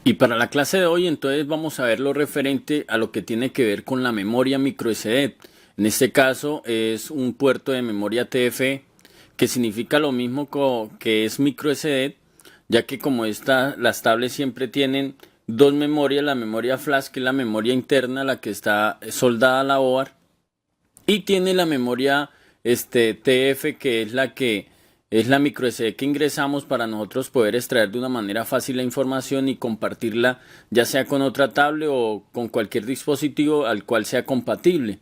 Y para la clase de hoy entonces vamos a ver lo referente a lo que tiene que ver con la memoria microSD. En este caso es un puerto de memoria TFE que significa lo mismo que es microSD, ya que como las tablets siempre tienen dos memorias, la memoria flash que es la memoria interna, la que está soldada a la board, y tiene la memoria TF que es la microSD que ingresamos para nosotros poder extraer de una manera fácil la información y compartirla ya sea con otra tablet o con cualquier dispositivo al cual sea compatible.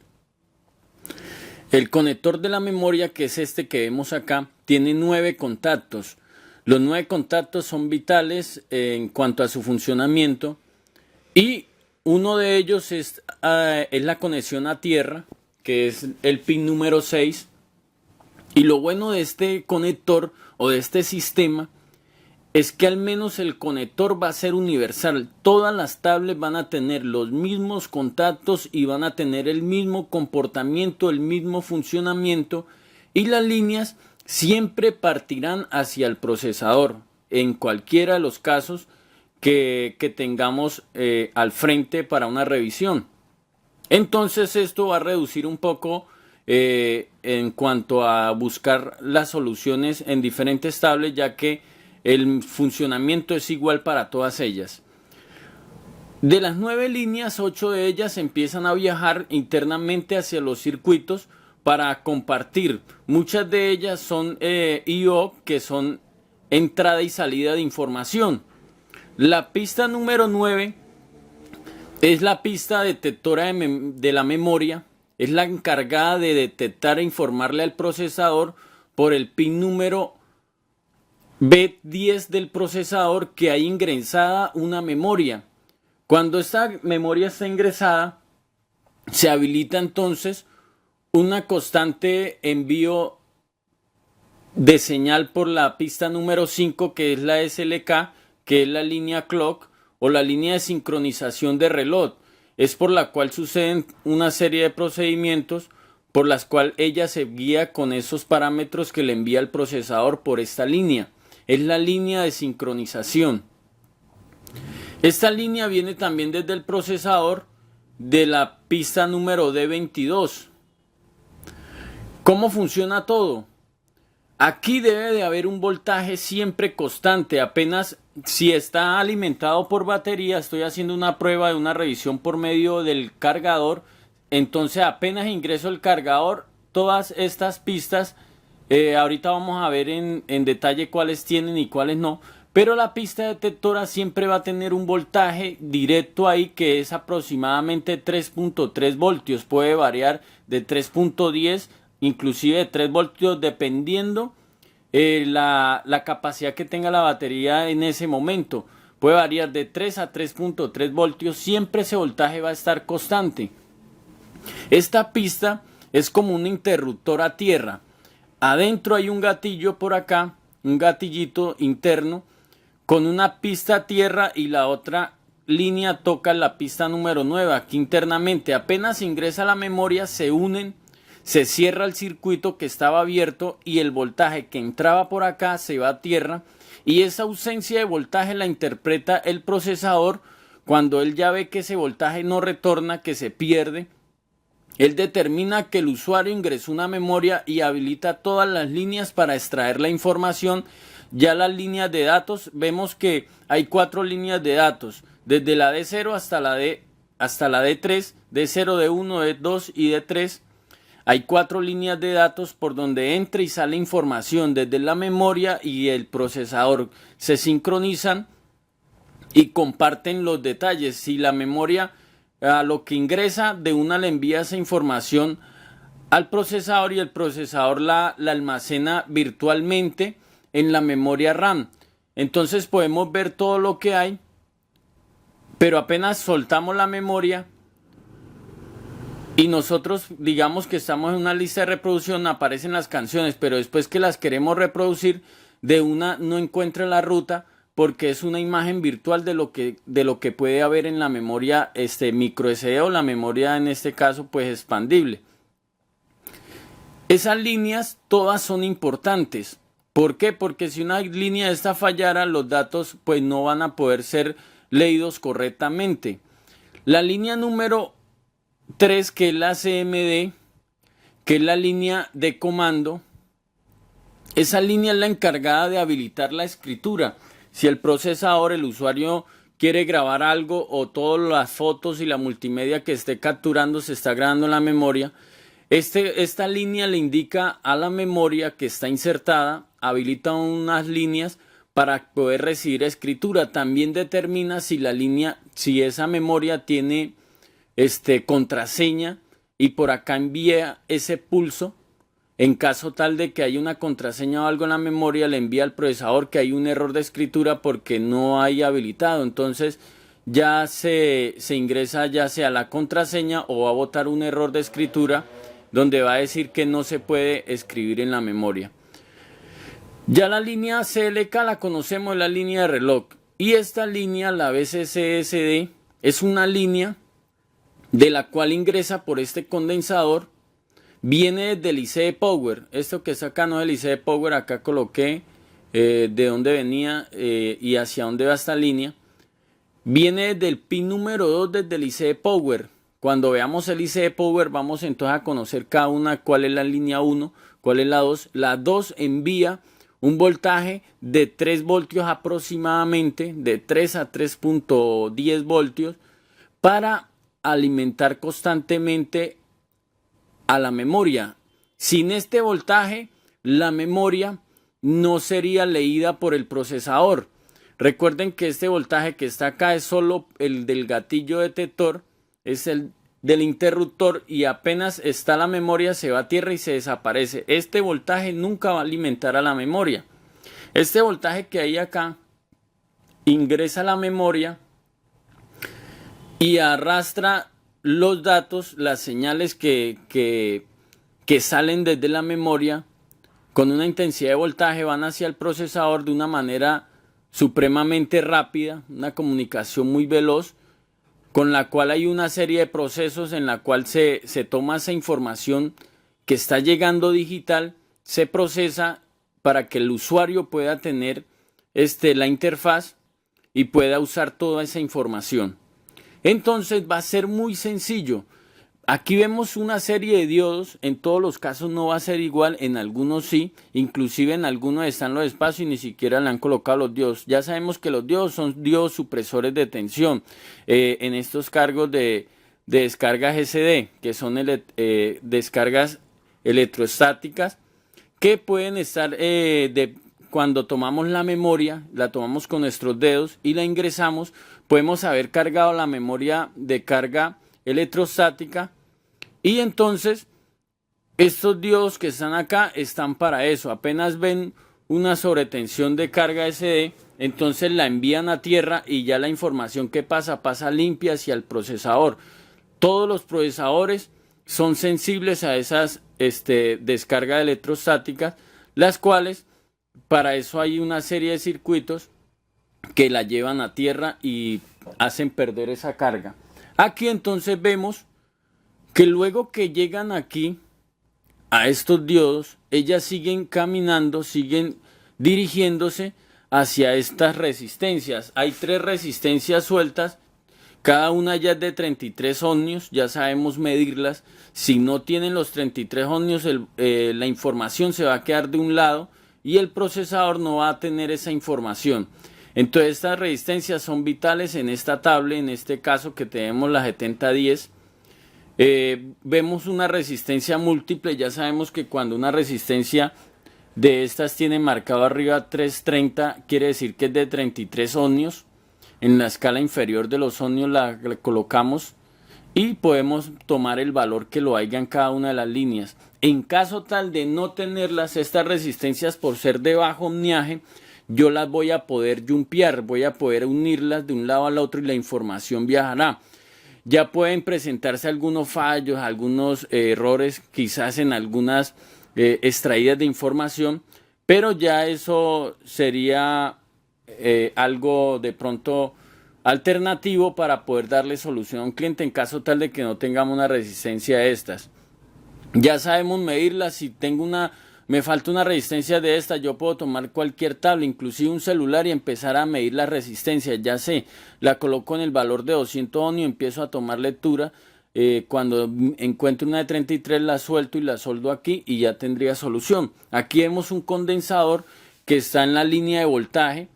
El conector de la memoria, que es este que vemos acá, tiene 9 contactos. Los 9 contactos son vitales en cuanto a su funcionamiento y uno de ellos es la conexión a tierra, que es el pin número 6. Y lo bueno de este conector o de este sistema es que al menos el conector va a ser universal. Todas las tablets van a tener los mismos contactos y van a tener el mismo comportamiento, el mismo funcionamiento, y las líneas siempre partirán hacia el procesador en cualquiera de los casos que tengamos al frente para una revisión. Entonces esto va a reducir un poco en cuanto a buscar las soluciones en diferentes tablets, ya que el funcionamiento es igual para todas ellas. De las 9 líneas, 8 de ellas empiezan a viajar internamente hacia los circuitos para compartir. Muchas de ellas son I/O, que son entrada y salida de información. La pista número 9 es la pista detectora de la memoria. Es la encargada de detectar e informarle al procesador por el pin número B10 del procesador que hay ingresada una memoria. Cuando esta memoria está ingresada, se habilita entonces una constante envío de señal por la pista número 5, que es la SLK, que es la línea clock o la línea de sincronización de reloj. Es por la cual suceden una serie de procedimientos por las cuales ella se guía con esos parámetros que le envía el procesador por esta línea. Es la línea de sincronización. Esta línea viene también desde el procesador de la pista número D22. ¿Cómo funciona todo? Aquí debe de haber un voltaje siempre constante. Apenas si está alimentado por batería, estoy haciendo una prueba de una revisión por medio del cargador. Entonces apenas ingreso el cargador, todas estas pistas, ahorita vamos a ver en detalle cuáles tienen y cuáles no. Pero la pista detectora siempre va a tener un voltaje directo ahí que es aproximadamente 3.3 voltios. Puede variar de 3.10 inclusive de 3 voltios dependiendo la capacidad que tenga la batería en ese momento. Puede variar de 3 a 3.3 voltios, siempre ese voltaje va a estar constante. Esta pista es como un interruptor a tierra. Adentro hay un gatillo por acá, un gatillito interno con una pista a tierra y la otra línea toca la pista número 9 aquí internamente. Apenas ingresa la memoria, se unen. Se cierra el circuito que estaba abierto y el voltaje que entraba por acá se va a tierra, y esa ausencia de voltaje la interpreta el procesador. Cuando él ya ve que ese voltaje no retorna, que se pierde, él determina que el usuario ingresó una memoria y habilita todas las líneas para extraer la información. Ya las líneas de datos, vemos que hay 4 líneas de datos, desde la D0 hasta la D3, D0, D1, D2 y D3. Hay 4 líneas de datos por donde entra y sale información desde la memoria y el procesador. Se sincronizan y comparten los detalles. Si la memoria a lo que ingresa de una le envía esa información al procesador y el procesador la almacena virtualmente en la memoria RAM. Entonces podemos ver todo lo que hay, pero apenas soltamos la memoria y nosotros digamos que estamos en una lista de reproducción, aparecen las canciones, pero después que las queremos reproducir de una no encuentra la ruta porque es una imagen virtual de lo que puede haber en la memoria microSD o la memoria en este caso pues expandible. Esas líneas todas son importantes. ¿Por qué? Porque si una línea de esta fallara, los datos pues no van a poder ser leídos correctamente. La línea número 3, que es la CMD, que es la línea de comando, esa línea es la encargada de habilitar la escritura. Si el procesador, el usuario, quiere grabar algo o todas las fotos y la multimedia que esté capturando se está grabando en la memoria, esta línea le indica a la memoria que está insertada, habilita unas líneas para poder recibir escritura. También determina si esa memoria tiene contraseña, y por acá envía ese pulso. En caso tal de que haya una contraseña o algo en la memoria, le envía al procesador que hay un error de escritura porque no hay habilitado. Entonces ya se ingresa ya sea la contraseña o va a botar un error de escritura donde va a decir que no se puede escribir en la memoria. Ya la línea CLK la conocemos, la línea de reloj. Y esta línea, la BCCSD, es una línea de la cual ingresa por este condensador. Viene desde el IC Power. Esto que está acá no es el IC Power. Acá coloqué de dónde venía y hacia dónde va esta línea. Viene desde el pin número 2, desde el IC Power. Cuando veamos el IC Power vamos entonces a conocer cada una, cuál es la línea 1, cuál es la 2. La 2 envía un voltaje de 3 voltios aproximadamente, de 3 a 3.10 voltios, para alimentar constantemente a la memoria. Sin este voltaje, la memoria no sería leída por el procesador. Recuerden que este voltaje que está acá es solo el del gatillo detector, es el del interruptor, y apenas está la memoria se va a tierra y se desaparece. Este voltaje nunca va a alimentar a la memoria. Este voltaje que hay acá ingresa a la memoria y arrastra los datos, las señales que salen desde la memoria con una intensidad de voltaje, van hacia el procesador de una manera supremamente rápida, una comunicación muy veloz, con la cual hay una serie de procesos en la cual se toma esa información que está llegando digital, se procesa para que el usuario pueda tener la interfaz y pueda usar toda esa información. Entonces va a ser muy sencillo. Aquí vemos una serie de diodos. En todos los casos no va a ser igual, en algunos sí, inclusive en algunos están los espacios y ni siquiera le han colocado los diodos. Ya sabemos que los diodos son diodos supresores de tensión en estos cargos de descargas SD, que son descargas electrostáticas, que pueden estar cuando tomamos la memoria, la tomamos con nuestros dedos y la ingresamos, podemos haber cargado la memoria de carga electrostática, y entonces estos diodos que están acá están para eso. Apenas ven una sobretensión de carga SD, entonces la envían a tierra y ya la información que pasa limpia hacia el procesador. Todos los procesadores son sensibles a esas descargas electrostáticas, las cuales para eso hay una serie de circuitos que la llevan a tierra y hacen perder esa carga. Aquí entonces vemos que luego que llegan aquí a estos diodos, ellas siguen caminando, siguen dirigiéndose hacia estas resistencias. Hay 3 resistencias sueltas, cada una ya es de 33 ohmios, ya sabemos medirlas. Si no tienen los 33 ohmios, la información se va a quedar de un lado y el procesador no va a tener esa información. Entonces estas resistencias son vitales en esta tablet, en este caso que tenemos la 7010. Vemos una resistencia múltiple. Ya sabemos que cuando una resistencia de estas tiene marcado arriba 330, quiere decir que es de 33 ohmios. En la escala inferior de los ohmios la colocamos y podemos tomar el valor que lo haya en cada una de las líneas. En caso tal de no tenerlas, estas resistencias, por ser de bajo ohmiaje, yo las voy a poder jumpear, voy a poder unirlas de un lado al otro y la información viajará. Ya pueden presentarse algunos fallos, algunos errores, quizás en algunas extraídas de información, pero ya eso sería algo de pronto alternativo para poder darle solución a un cliente en caso tal de que no tengamos una resistencia de estas. Ya sabemos medirlas. Si tengo me falta una resistencia de esta, yo puedo tomar cualquier tabla, inclusive un celular y empezar a medir la resistencia, ya sé, la coloco en el valor de 200 ohms y empiezo a tomar lectura. Cuando encuentro una de 33 la suelto y la soldo aquí y ya tendría solución. Aquí vemos un condensador que está en la línea de voltaje.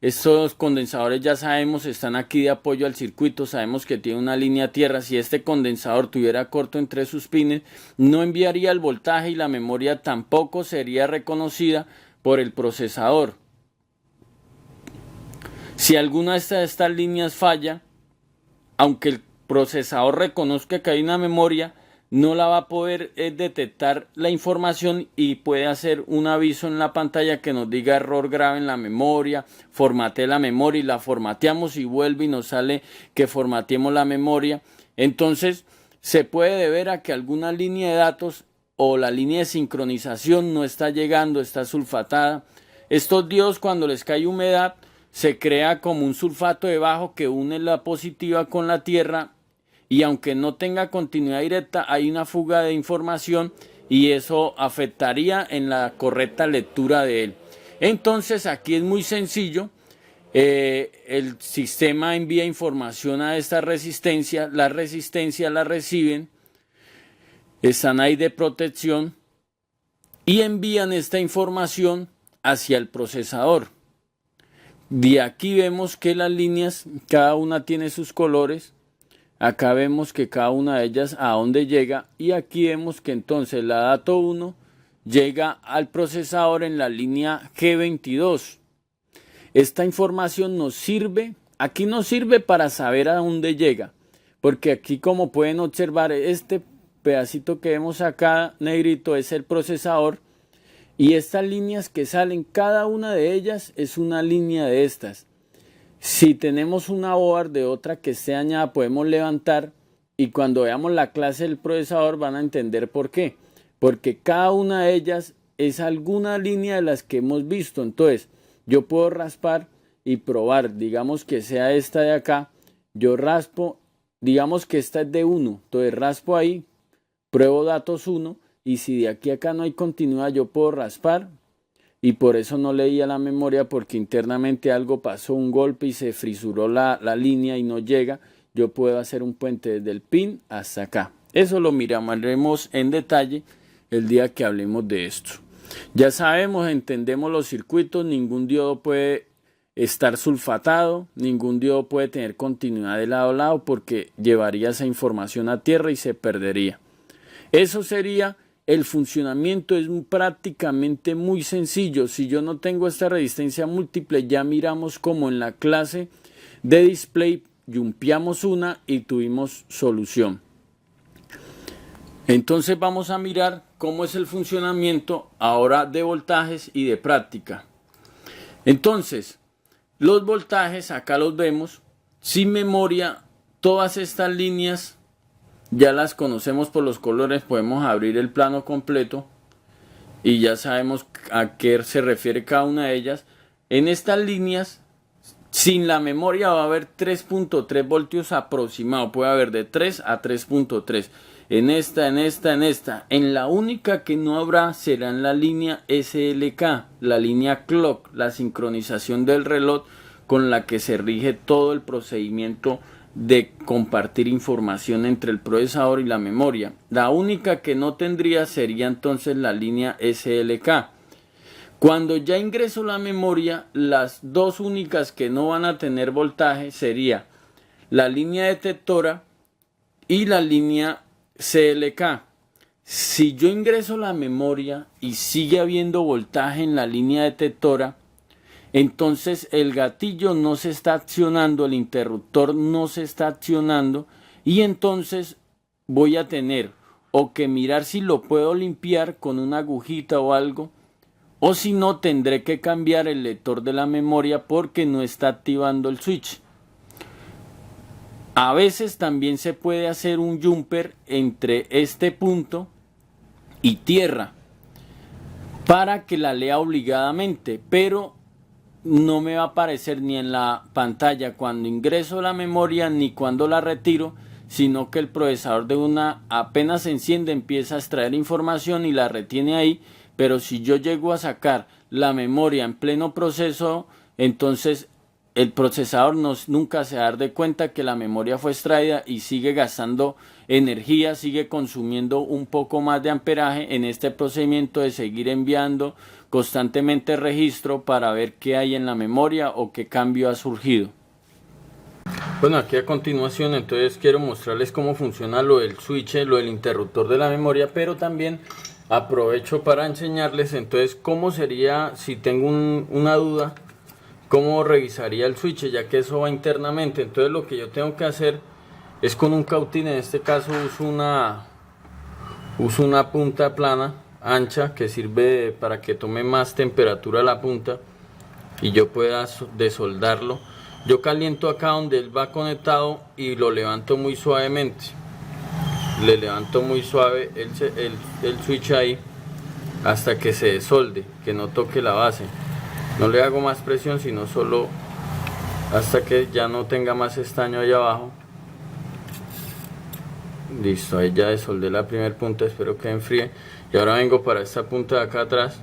Estos condensadores ya sabemos están aquí de apoyo al circuito, sabemos que tiene una línea tierra. Si este condensador tuviera corto entre sus pines, no enviaría el voltaje y la memoria tampoco sería reconocida por el procesador. Si alguna de estas líneas falla, aunque el procesador reconozca que hay una memoria, no la va a poder detectar la información y puede hacer un aviso en la pantalla que nos diga error grave en la memoria, formatee la memoria y la formateamos y vuelve y nos sale que formateemos la memoria. Entonces se puede deber a que alguna línea de datos o la línea de sincronización no está llegando, está sulfatada. Estos diodos, cuando les cae humedad, se crea como un sulfato debajo que une la positiva con la tierra y aunque no tenga continuidad directa hay una fuga de información y eso afectaría en la correcta lectura de él. Entonces aquí es muy sencillo, el sistema envía información a esta resistencia, las resistencias la reciben, están ahí de protección y envían esta información hacia el procesador. De aquí vemos que las líneas, cada una tiene sus colores. Acá vemos que cada una de ellas a dónde llega y aquí vemos que entonces la dato 1 llega al procesador en la línea G22. Esta información nos sirve, aquí nos sirve para saber a dónde llega, porque aquí como pueden observar este pedacito que vemos acá negrito es el procesador y estas líneas que salen, cada una de ellas es una línea de estas. Si tenemos una board de otra que esté dañada, podemos levantar y cuando veamos la clase del procesador van a entender por qué. Porque cada una de ellas es alguna línea de las que hemos visto. Entonces, yo puedo raspar y probar. Digamos que sea esta de acá. Yo raspo, digamos que esta es de 1. Entonces, raspo ahí, pruebo datos 1 y si de aquí a acá no hay continuidad, yo puedo raspar. Y por eso no leía la memoria porque internamente algo pasó, un golpe y se frisuró la línea y no llega. Yo puedo hacer un puente desde el pin hasta acá. Eso lo miraremos en detalle el día que hablemos de esto. Ya sabemos, entendemos los circuitos, ningún diodo puede estar sulfatado, ningún diodo puede tener continuidad de lado a lado porque llevaría esa información a tierra y se perdería. Eso sería... El funcionamiento es prácticamente muy sencillo. Si yo no tengo esta resistencia múltiple, ya miramos como en la clase de display, jumpeamos una y tuvimos solución. Entonces vamos a mirar cómo es el funcionamiento ahora de voltajes y de práctica. Entonces, los voltajes acá los vemos. Sin memoria, todas estas líneas ya las conocemos por los colores, podemos abrir el plano completo y ya sabemos a qué se refiere cada una de ellas. En estas líneas, sin la memoria va a haber 3.3 voltios aproximado, puede haber de 3 a 3.3. En esta, en esta, en esta. En la única que no habrá será en la línea SLK, la línea clock, la sincronización del reloj con la que se rige todo el procedimiento de compartir información entre el procesador y la memoria. La única que no tendría sería entonces la línea SLK. Cuando ya ingreso la memoria, las dos únicas que no van a tener voltaje sería la línea detectora y la línea CLK. Si yo ingreso la memoria y sigue habiendo voltaje en la línea detectora, entonces el gatillo no se está accionando, el interruptor no se está accionando y entonces voy a tener o que mirar si lo puedo limpiar con una agujita o algo, o si no tendré que cambiar el lector de la memoria porque no está activando el switch. A veces también se puede hacer un jumper entre este punto y tierra para que la lea obligadamente, pero no me va a aparecer ni en la pantalla cuando ingreso la memoria ni cuando la retiro, sino que el procesador de una apenas se enciende empieza a extraer información y la retiene ahí, pero si yo llego a sacar la memoria en pleno proceso, entonces el procesador nunca se va a dar de cuenta que la memoria fue extraída y sigue gastando energía, sigue consumiendo un poco más de amperaje en este procedimiento de seguir enviando constantemente registro para ver qué hay en la memoria o qué cambio ha surgido. Bueno, aquí a continuación entonces quiero mostrarles cómo funciona lo del switch, lo del interruptor de la memoria, pero también aprovecho para enseñarles entonces cómo sería, si tengo una duda, cómo revisaría el switch, ya que eso va internamente. Entonces lo que yo tengo que hacer es con un cautín, en este caso uso una punta plana, ancha, que sirve para que tome más temperatura la punta y yo pueda desoldarlo. Yo caliento acá donde él va conectado y lo levanto muy suavemente. Le levanto muy suave el switch ahí hasta que se desolde, que no toque la base. No le hago más presión, sino solo hasta que ya no tenga más estaño allá abajo. Listo, ahí ya desoldé la primera punta, espero que enfríe. Y ahora vengo para esta punta de acá atrás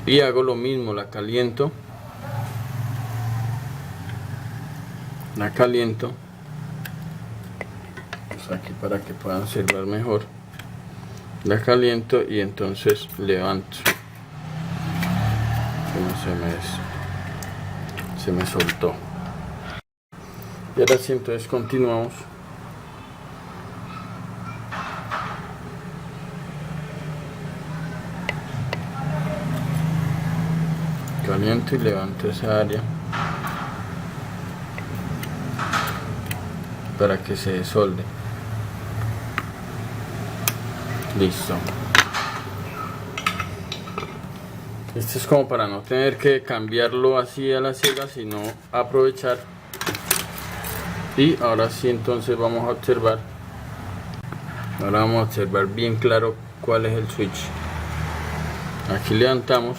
y hago lo mismo, la caliento, pues aquí para que puedan observar mejor, la caliento y entonces levanto, que no se me soltó. Y ahora sí, entonces continuamos. Caliento y levanto esa área para que se desolde. Listo. Esto es como para no tener que cambiarlo así a la ciega, sino aprovechar. Y ahora sí, entonces vamos a observar. Ahora vamos a observar bien claro cuál es el switch. Aquí levantamos.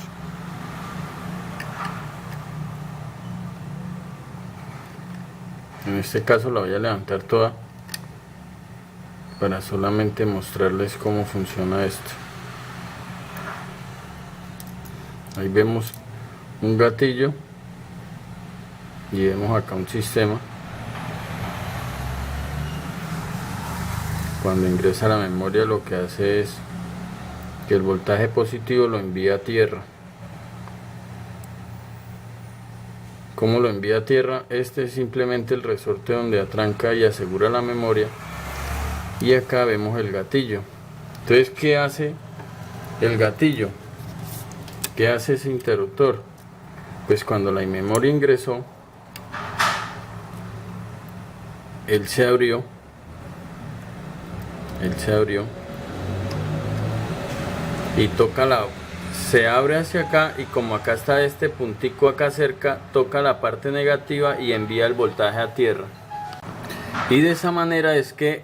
En este caso la voy a levantar toda para solamente mostrarles cómo funciona esto. Ahí vemos un gatillo y vemos acá un sistema. Cuando ingresa a la memoria, lo que hace es que el voltaje positivo lo envía a tierra. ¿Cómo lo envía a tierra? Este es simplemente el resorte donde atranca y asegura la memoria. Y acá vemos el gatillo. Entonces, ¿qué hace el gatillo? ¿Qué hace ese interruptor? Pues cuando la memoria ingresó, él se abrió y se abre hacia acá, y como acá está este puntico acá cerca, toca la parte negativa y envía el voltaje a tierra. Y de esa manera es que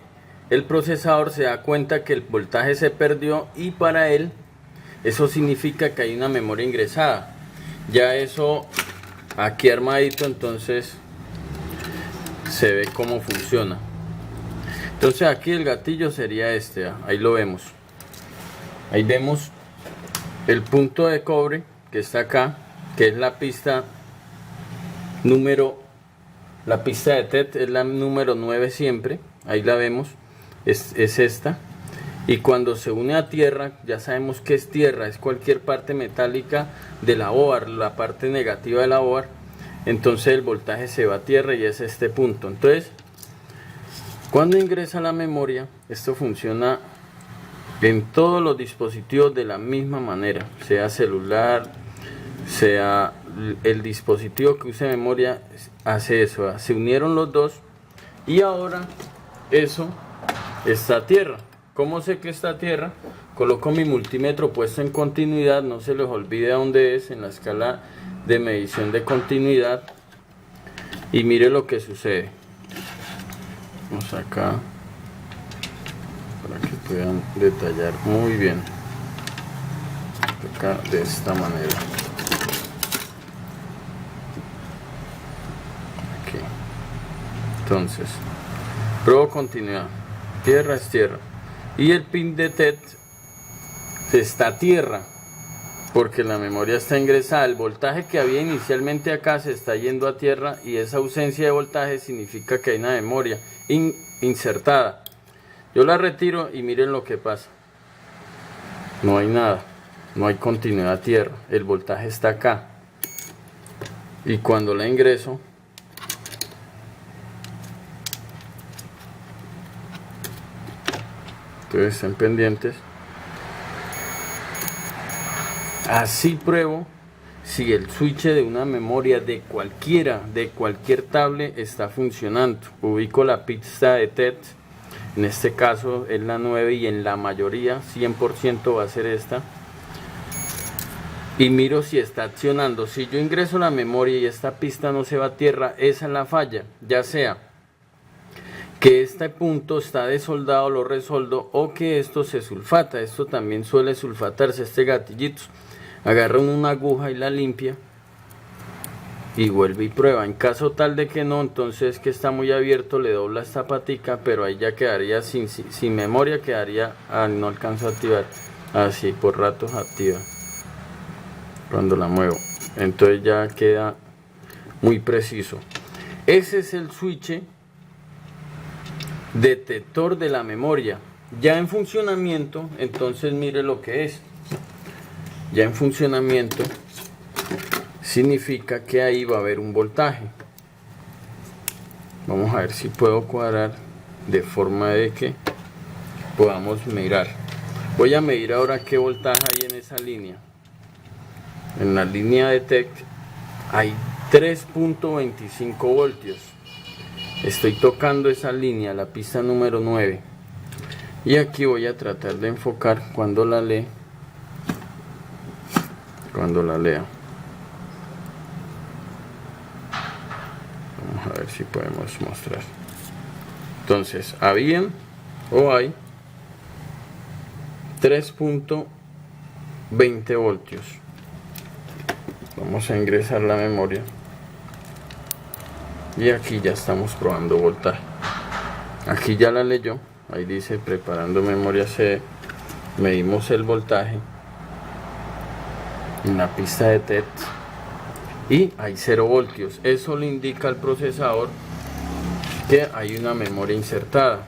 el procesador se da cuenta que el voltaje se perdió, y para él eso significa que hay una memoria ingresada. Ya eso aquí armadito, entonces se ve cómo funciona. Entonces aquí el gatillo sería este, ahí lo vemos. Ahí vemos el punto de cobre que está acá, que es la pista de TET, es la número 9 siempre. Ahí la vemos, es esta. Y cuando se une a tierra, ya sabemos que es tierra, es cualquier parte metálica de la OAR, la parte negativa de la OAR. Entonces el voltaje se va a tierra y es este punto. Entonces, cuando ingresa la memoria, esto funciona en todos los dispositivos de la misma manera, sea celular, sea el dispositivo que use memoria, hace eso. Se unieron los dos y ahora eso está a tierra. ¿Cómo sé que está a tierra? Coloco mi multímetro puesto en continuidad, no se les olvide dónde es, en la escala de medición de continuidad, y mire lo que sucede. Vamos acá para que puedan detallar muy bien. Acá de esta manera. Aquí. Entonces, pruebo continuidad. Tierra es tierra. y el pin de TET está a tierra porque la memoria está ingresada. El voltaje que había inicialmente acá se está yendo a tierra y esa ausencia de voltaje significa que hay una memoria insertada. Yo la retiro y miren lo que pasa. No hay nada, no hay continuidad a tierra, el voltaje está acá. Y cuando la ingreso, entonces estén pendientes. Así pruebo si el switch de una memoria de cualquier tablet está funcionando. Ubico la pista de TET, en este caso es la 9 y en la mayoría 100% va a ser esta. Y miro si está accionando. Si yo ingreso la memoria y esta pista no se va a tierra, esa es la falla. Ya sea que este punto está desoldado, lo resoldo, o que esto se sulfata. Esto también suele sulfatarse, este gatillito. Agarra una aguja y la limpia y vuelve y prueba. En caso tal de que no, entonces que está muy abierto, le dobla esta patica, pero ahí ya quedaría sin memoria, quedaría, no alcanzo a activar, así por ratos activa cuando la muevo, entonces ya queda muy preciso. Ese es el switch detector de la memoria. Ya en funcionamiento, entonces mire lo que es. Ya en funcionamiento significa que ahí va a haber un voltaje. Vamos a ver si puedo cuadrar de forma de que podamos mirar. Voy a medir ahora qué voltaje hay en esa línea. En la línea de TET hay 3.25 voltios. Estoy tocando esa línea, la pista número 9. Y aquí voy a tratar de enfocar cuando la lea. Vamos a ver si podemos mostrar. Entonces, hay 3.20 voltios. Vamos a ingresar la memoria. Y aquí ya estamos probando voltaje. Aquí ya la leyó. Ahí dice preparando memoria C. Medimos el voltaje en la pista de TET. Y hay 0 voltios. Eso le indica al procesador que hay una memoria insertada.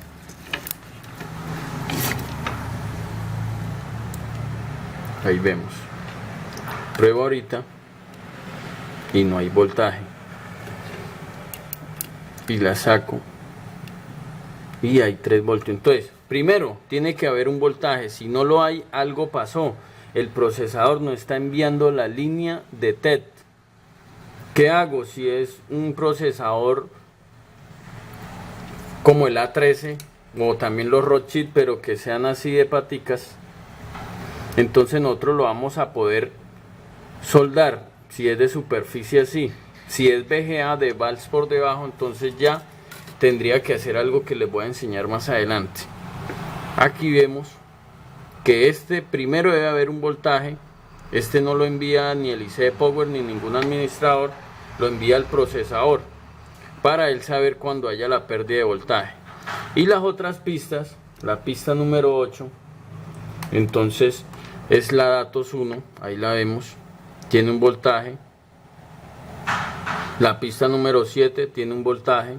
Ahí vemos. Pruebo ahorita y no hay voltaje. Y la saco y hay 3 voltios. Entonces, primero tiene que haber un voltaje. Si no lo hay, algo pasó. El procesador no está enviando la línea de TET. ¿Qué hago si es un procesador como el A13 o también los Rothschild, pero que sean así de paticas? Entonces nosotros lo vamos a poder soldar si es de superficie así. Si es VGA de vals por debajo, entonces ya tendría que hacer algo que les voy a enseñar más adelante. Aquí vemos que primero debe haber un voltaje. Este no lo envía ni el IC Power ni ningún administrador, lo envía al procesador para él saber cuando haya la pérdida de voltaje. Y las otras pistas, la pista número 8, entonces es la datos 1, ahí la vemos, tiene un voltaje. La pista número 7 tiene un voltaje.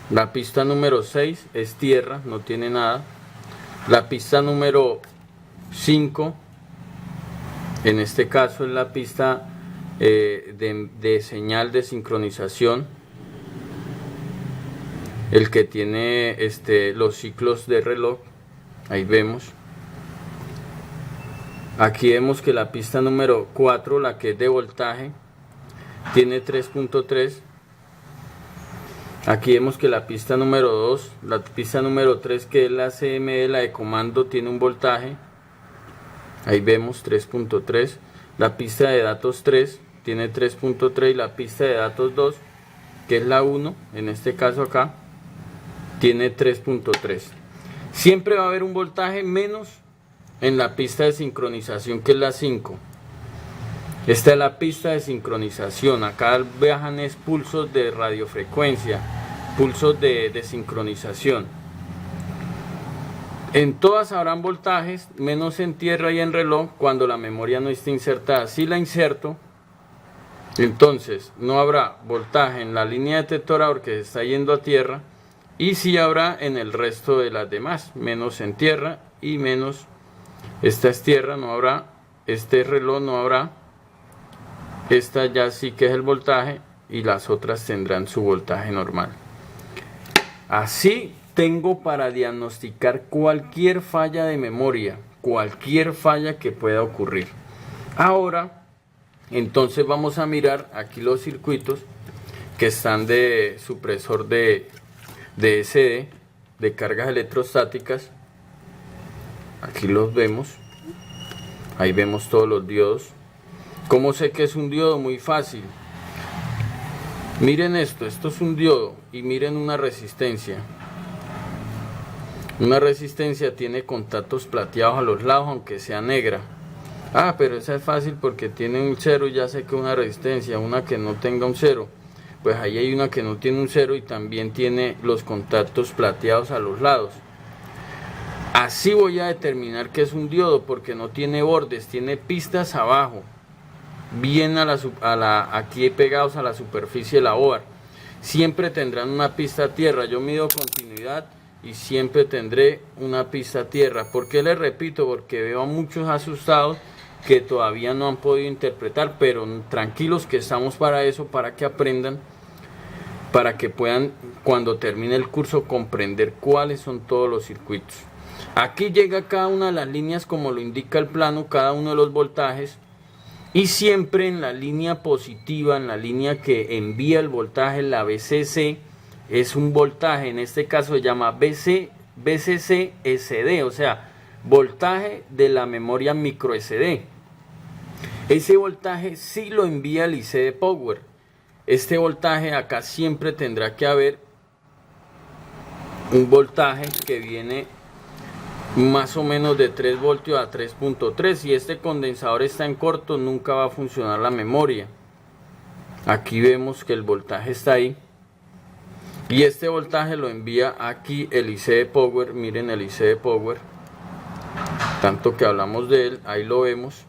La pista número 6 es tierra, no tiene nada. La pista número 5, en este caso es la pista de señal de sincronización, el que tiene los ciclos de reloj. Ahí vemos. Aquí vemos que la pista número 4, la que es de voltaje, tiene 3.3. Aquí vemos que la pista número 2, la pista número 3, que es la CMD, la de comando, tiene un voltaje. Ahí vemos 3.3. La pista de datos 3 tiene 3.3 y la pista de datos 2, que es la 1, en este caso acá, tiene 3.3. Siempre va a haber un voltaje menos en la pista de sincronización, que es la 5. Esta es la pista de sincronización. Acá viajan pulsos de radiofrecuencia, pulsos de sincronización. En todas habrán voltajes, menos en tierra y en reloj, cuando la memoria no esté insertada. Si la inserto, entonces no habrá voltaje en la línea detectora porque se está yendo a tierra, y sí habrá en el resto de las demás, menos en tierra y menos, esta es tierra, no habrá, este reloj no habrá, esta ya sí que es el voltaje y las otras tendrán su voltaje normal. Así tengo para diagnosticar cualquier falla de memoria, cualquier falla que pueda ocurrir. Ahora, entonces vamos a mirar aquí los circuitos que están de supresor de SD, de cargas electrostáticas. Aquí los vemos. Ahí vemos todos los diodos. ¿Cómo sé que es un diodo? Muy fácil. Miren esto es un diodo y miren una resistencia. Una resistencia tiene contactos plateados a los lados, aunque sea negra. Ah, pero esa es fácil porque tiene un cero y ya sé que una resistencia, una que no tenga un cero. Pues ahí hay una que no tiene un cero y también tiene los contactos plateados a los lados. Así voy a determinar que es un diodo porque no tiene bordes, tiene pistas abajo, bien aquí pegados a la superficie de la OAR. Siempre tendrán una pista a tierra. Yo mido continuidad y siempre tendré una pista a tierra. ¿Por qué les repito? Porque veo a muchos asustados que todavía no han podido interpretar, pero tranquilos que estamos para eso, para que aprendan, para que puedan cuando termine el curso comprender cuáles son todos los circuitos. Aquí llega cada una de las líneas como lo indica el plano, cada uno de los voltajes, y siempre en la línea positiva, en la línea que envía el voltaje, la VCC, es un voltaje, en este caso se llama VCC SD, o sea, voltaje de la memoria micro SD. Ese voltaje sí lo envía el IC Power. Este voltaje acá siempre tendrá que haber un voltaje que viene más o menos de 3 voltios a 3.3. Si este condensador está en corto, nunca va a funcionar la memoria. Aquí vemos que el voltaje está ahí. Y este voltaje lo envía aquí el IC Power. Miren el IC Power. Tanto que hablamos de él, ahí lo vemos.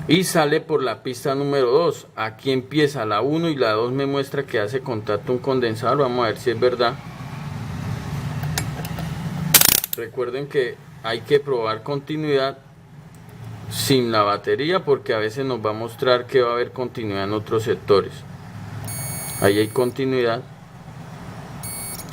Y sale por la pista número 2. Aquí empieza la 1 y la 2 me muestra que hace contacto un condensador. Vamos a ver si es verdad. Recuerden que hay que probar continuidad sin la batería porque a veces nos va a mostrar que va a haber continuidad en otros sectores. Ahí hay continuidad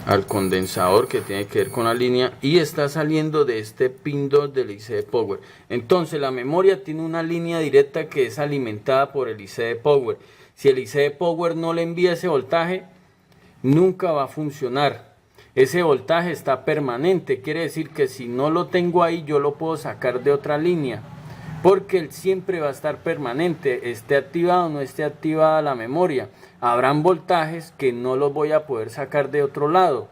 al condensador que tiene que ver con la línea y está saliendo de este pin 2 del IC Power. Entonces la memoria tiene una línea directa que es alimentada por el IC Power. Si el IC Power no le envía ese voltaje, nunca va a funcionar. Ese voltaje está permanente, quiere decir que si no lo tengo ahí, yo lo puedo sacar de otra línea, porque él siempre va a estar permanente, esté activado o no esté activada la memoria. Habrán voltajes que no los voy a poder sacar de otro lado.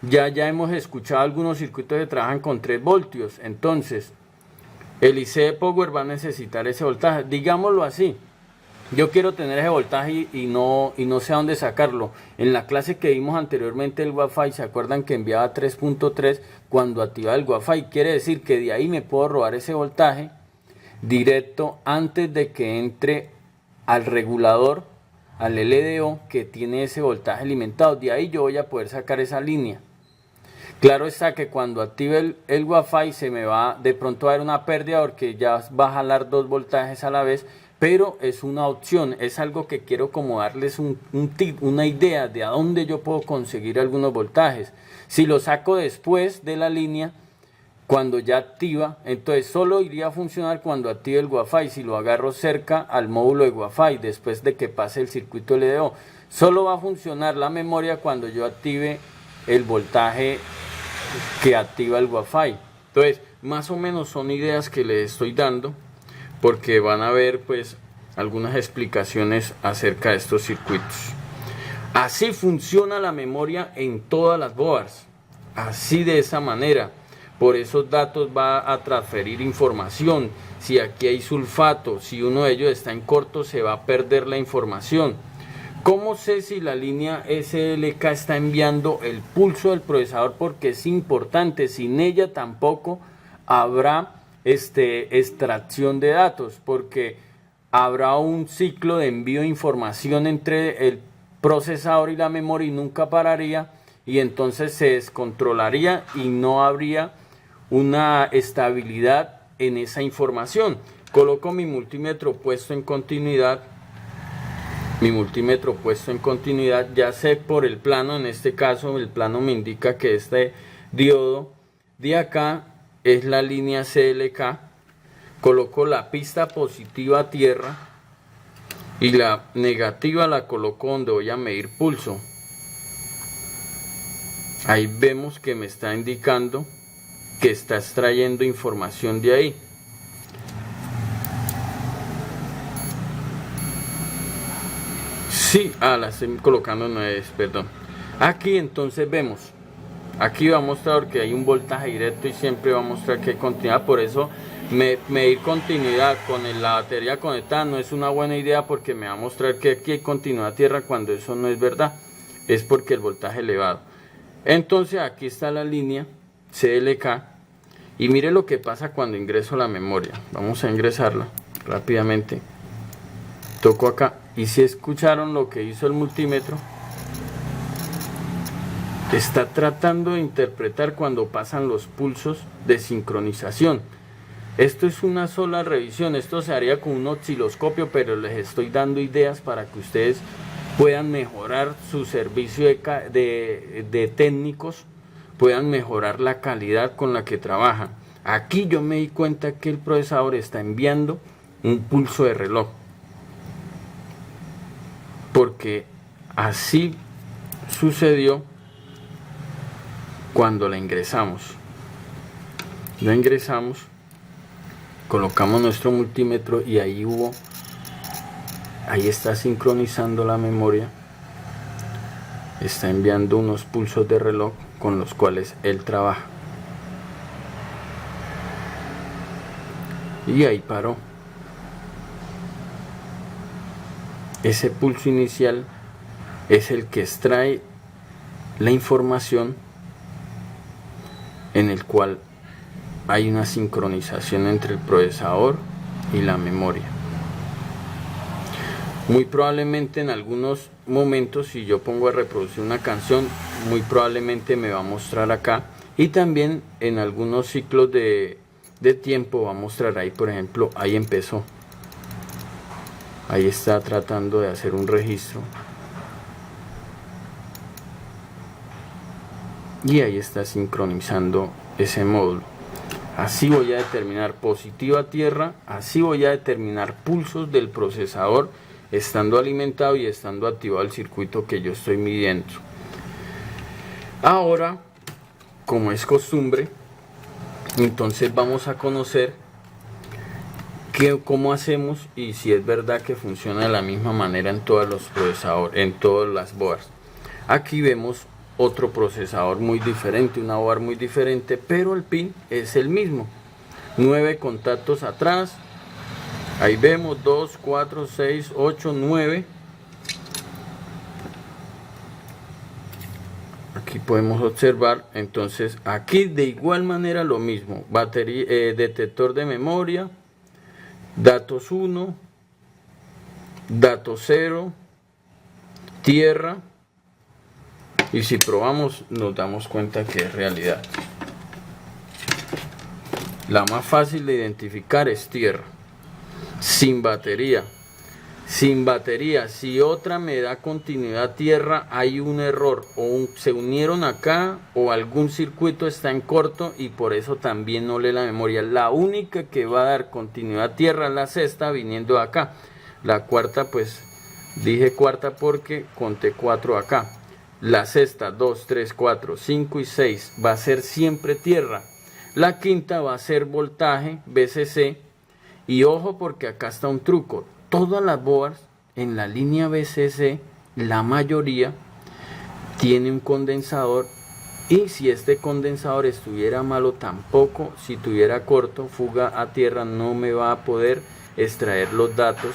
Ya hemos escuchado algunos circuitos que trabajan con 3 voltios, entonces el IC Power va a necesitar ese voltaje, digámoslo así. Yo quiero tener ese voltaje y no sé a dónde sacarlo. En la clase que vimos anteriormente el Wi-Fi, ¿se acuerdan que enviaba 3.3 cuando activaba el Wi-Fi? Quiere decir que de ahí me puedo robar ese voltaje directo antes de que entre al regulador, al LDO que tiene ese voltaje alimentado. De ahí yo voy a poder sacar esa línea. Claro está que cuando active el Wi-Fi se me va de pronto a dar una pérdida porque ya va a jalar 2 voltajes a la vez. Pero es una opción, es algo que quiero como darles un tip, una idea de a dónde yo puedo conseguir algunos voltajes. Si lo saco después de la línea, cuando ya activa, entonces solo iría a funcionar cuando active el Wi-Fi. Si lo agarro cerca al módulo de Wi-Fi, después de que pase el circuito LDO, solo va a funcionar la memoria cuando yo active el voltaje que activa el Wi-Fi. Entonces, más o menos son ideas que les estoy dando, porque van a ver pues algunas explicaciones acerca de estos circuitos. Así funciona la memoria en todas las boards, así de esa manera. Por esos datos va a transferir información. Si aquí hay sulfato, si uno de ellos está en corto, se va a perder la información. ¿Cómo sé si la línea SLK está enviando el pulso del procesador? Porque es importante, sin ella tampoco habrá extracción de datos, porque habrá un ciclo de envío de información entre el procesador y la memoria y nunca pararía, y entonces se descontrolaría y no habría una estabilidad en esa información. Coloco mi multímetro puesto en continuidad. Ya sé por el plano, en este caso el plano me indica que este diodo de acá es la línea CLK. Coloco la pista positiva a tierra y la negativa la coloco donde voy a medir pulso. Ahí vemos que me está indicando que está extrayendo información de ahí. Sí, la estoy colocando 9, perdón. Aquí entonces vemos, aquí va a mostrar que hay un voltaje directo y siempre va a mostrar que hay continuidad. Por eso medir continuidad con la batería conectada no es una buena idea, porque me va a mostrar que aquí hay continuidad a tierra cuando eso no es verdad. Es porque el voltaje elevado. Entonces aquí está la línea CLK y mire lo que pasa cuando ingreso la memoria. Vamos a ingresarla rápidamente. Toco acá y si escucharon lo que hizo el multímetro, está tratando de interpretar cuando pasan los pulsos de sincronización. Esto es una sola revisión, esto se haría con un osciloscopio, pero les estoy dando ideas para que ustedes puedan mejorar su servicio de técnicos, puedan mejorar la calidad con la que trabajan. Aquí yo me di cuenta que el procesador está enviando un pulso de reloj, porque así sucedió cuando la ingresamos. Lo ingresamos, colocamos nuestro multímetro y ahí está sincronizando la memoria, está enviando unos pulsos de reloj con los cuales él trabaja. Y ahí paró. Ese pulso inicial es el que extrae la información, en el cual hay una sincronización entre el procesador y la memoria. Muy probablemente en algunos momentos, si yo pongo a reproducir una canción, muy probablemente me va a mostrar acá, y también en algunos ciclos de tiempo va a mostrar ahí. Por ejemplo, ahí empezó. Ahí está tratando de hacer un registro. Y ahí está sincronizando ese módulo. Así voy a determinar positiva a tierra, así voy a determinar pulsos del procesador estando alimentado y estando activado el circuito que yo estoy midiendo. Ahora, como es costumbre, entonces vamos a conocer cómo hacemos y si es verdad que funciona de la misma manera en todos los procesadores, en todas las boards. Aquí vemos otro procesador muy diferente, una board muy diferente, pero el pin es el mismo. 9 contactos atrás. Ahí vemos 2, 4, 6, 8, 9. Aquí podemos observar, entonces aquí de igual manera lo mismo. Batería, detector de memoria, datos 1, datos 0, tierra. Y si probamos nos damos cuenta que es realidad. La más fácil de identificar es tierra. Sin batería. Sin batería. Si otra me da continuidad tierra, hay un error. O se unieron acá o algún circuito está en corto y por eso también no lee la memoria. La única que va a dar continuidad tierra es la sexta viniendo de acá. La cuarta, pues dije cuarta porque conté 4 acá. La sexta, 2, 3, 4, 5 y 6 va a ser siempre tierra. La quinta va a ser voltaje, VCC. Y ojo porque acá está un truco. Todas las boards en la línea VCC, la mayoría, tiene un condensador. Y si este condensador estuviera malo tampoco, si tuviera corto, fuga a tierra, no me va a poder extraer los datos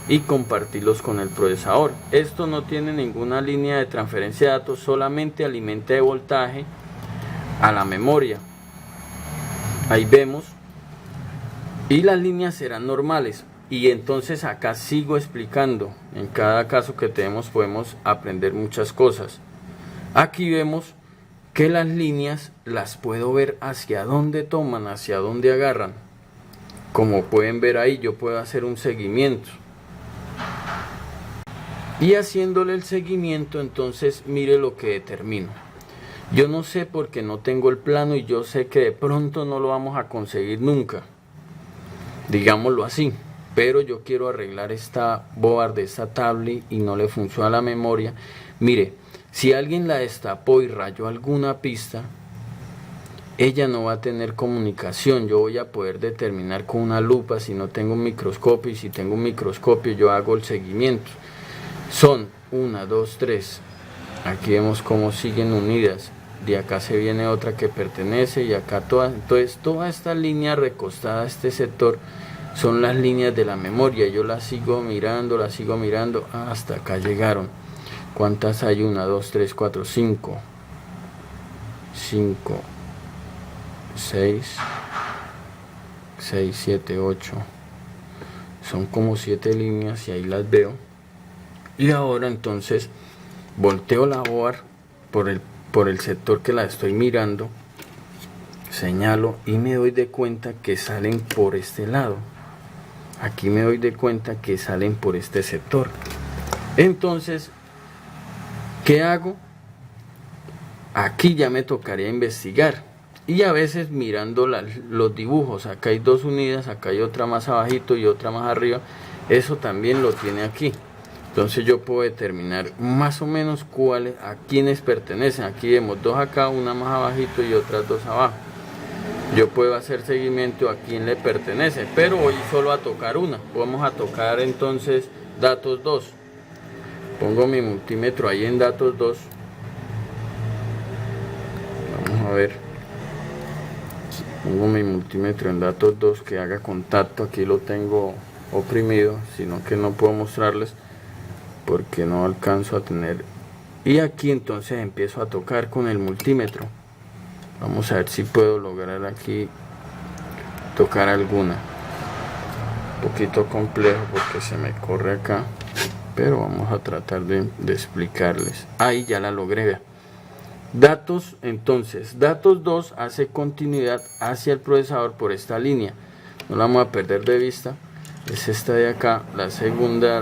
y compartirlos con el procesador. Esto no tiene ninguna línea de transferencia de datos, solamente alimenta de voltaje a la memoria. Ahí vemos, y las líneas serán normales. Y entonces acá sigo explicando. En cada caso que tenemos podemos aprender muchas cosas. Aquí vemos que las líneas las puedo ver hacia dónde toman, hacia dónde agarran. Como pueden ver ahí, yo puedo hacer un seguimiento. Y haciéndole el seguimiento, entonces mire lo que determino. Yo no sé porque no tengo el plano y yo sé que de pronto no lo vamos a conseguir nunca. Digámoslo así. Pero yo quiero arreglar esta board de esta tablet y no le funciona la memoria. Mire, si alguien la destapó y rayó alguna pista, ella no va a tener comunicación. Yo voy a poder determinar con una lupa si no tengo un microscopio, y si tengo un microscopio yo hago el seguimiento. Son 1, 2, 3. Aquí vemos cómo siguen unidas. De acá se viene otra que pertenece y acá todas. Entonces toda esta línea recostada a este sector son las líneas de la memoria. Yo las sigo mirando hasta acá llegaron. ¿Cuántas hay? 1, 2, 3, 4, 5, 6, 7, 8. Son como 7 líneas y ahí las veo. Y ahora entonces volteo la board por el sector que la estoy mirando, señalo y me doy de cuenta que salen por este lado. Aquí me doy de cuenta que salen por este sector. Entonces, ¿qué hago? Aquí ya me tocaría investigar. Y a veces mirando los dibujos, acá hay 2 unidas, acá hay otra más abajito y otra más arriba. Eso también lo tiene aquí. Entonces yo puedo determinar más o menos a quiénes pertenecen. Aquí vemos 2 acá, una más abajito y otras 2 abajo. Yo puedo hacer seguimiento a quién le pertenece, pero voy solo a tocar una. Vamos a tocar entonces datos 2. Pongo mi multímetro ahí en datos 2. Vamos a ver. Pongo mi multímetro en datos 2 que haga contacto. Aquí lo tengo oprimido, sino que no puedo mostrarles porque no alcanzo a tener. Y aquí entonces empiezo a tocar con el multímetro. Vamos a ver si puedo lograr aquí tocar alguna. Un poquito complejo porque se me corre acá, pero vamos a tratar de explicarles. Ahí ya la logré, vea. Datos, entonces, datos 2 hace continuidad hacia el procesador por esta línea. No la vamos a perder de vista. Es esta de acá, la segunda.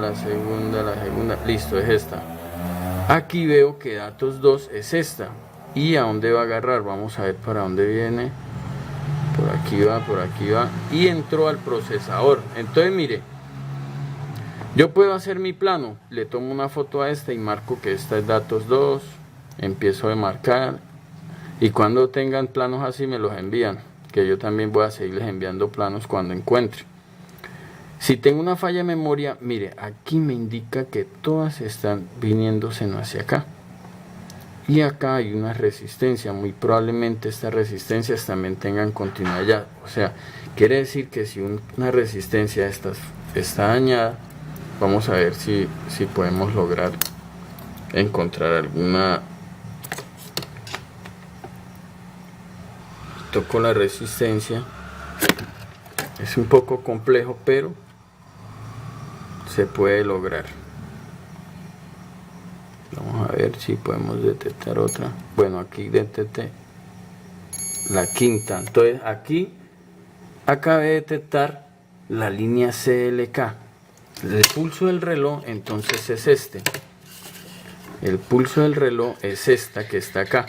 Listo, es esta. Aquí veo que datos 2 es esta. ¿Y a dónde va a agarrar? Vamos a ver para dónde viene. Por aquí va. Y entró al procesador. Entonces, mire. Yo puedo hacer mi plano. Le tomo una foto a esta y marco que esta es datos 2. Empiezo a marcar. Y cuando tengan planos así me los envían. Que yo también voy a seguirles enviando planos cuando encuentre. Si tengo una falla de memoria, mire, aquí me indica que todas están viniéndose hacia acá. Y acá hay una resistencia, muy probablemente estas resistencias también tengan continuidad ya. O sea, quiere decir que si una resistencia de estas está dañada, vamos a ver si podemos lograr encontrar alguna. Toco la resistencia, es un poco complejo, pero se puede lograr. Vamos a ver si podemos detectar otra. Bueno, aquí detecté la quinta. Entonces aquí acabé de detectar la línea CLK. El pulso del reloj entonces es este. El pulso del reloj es esta que está acá.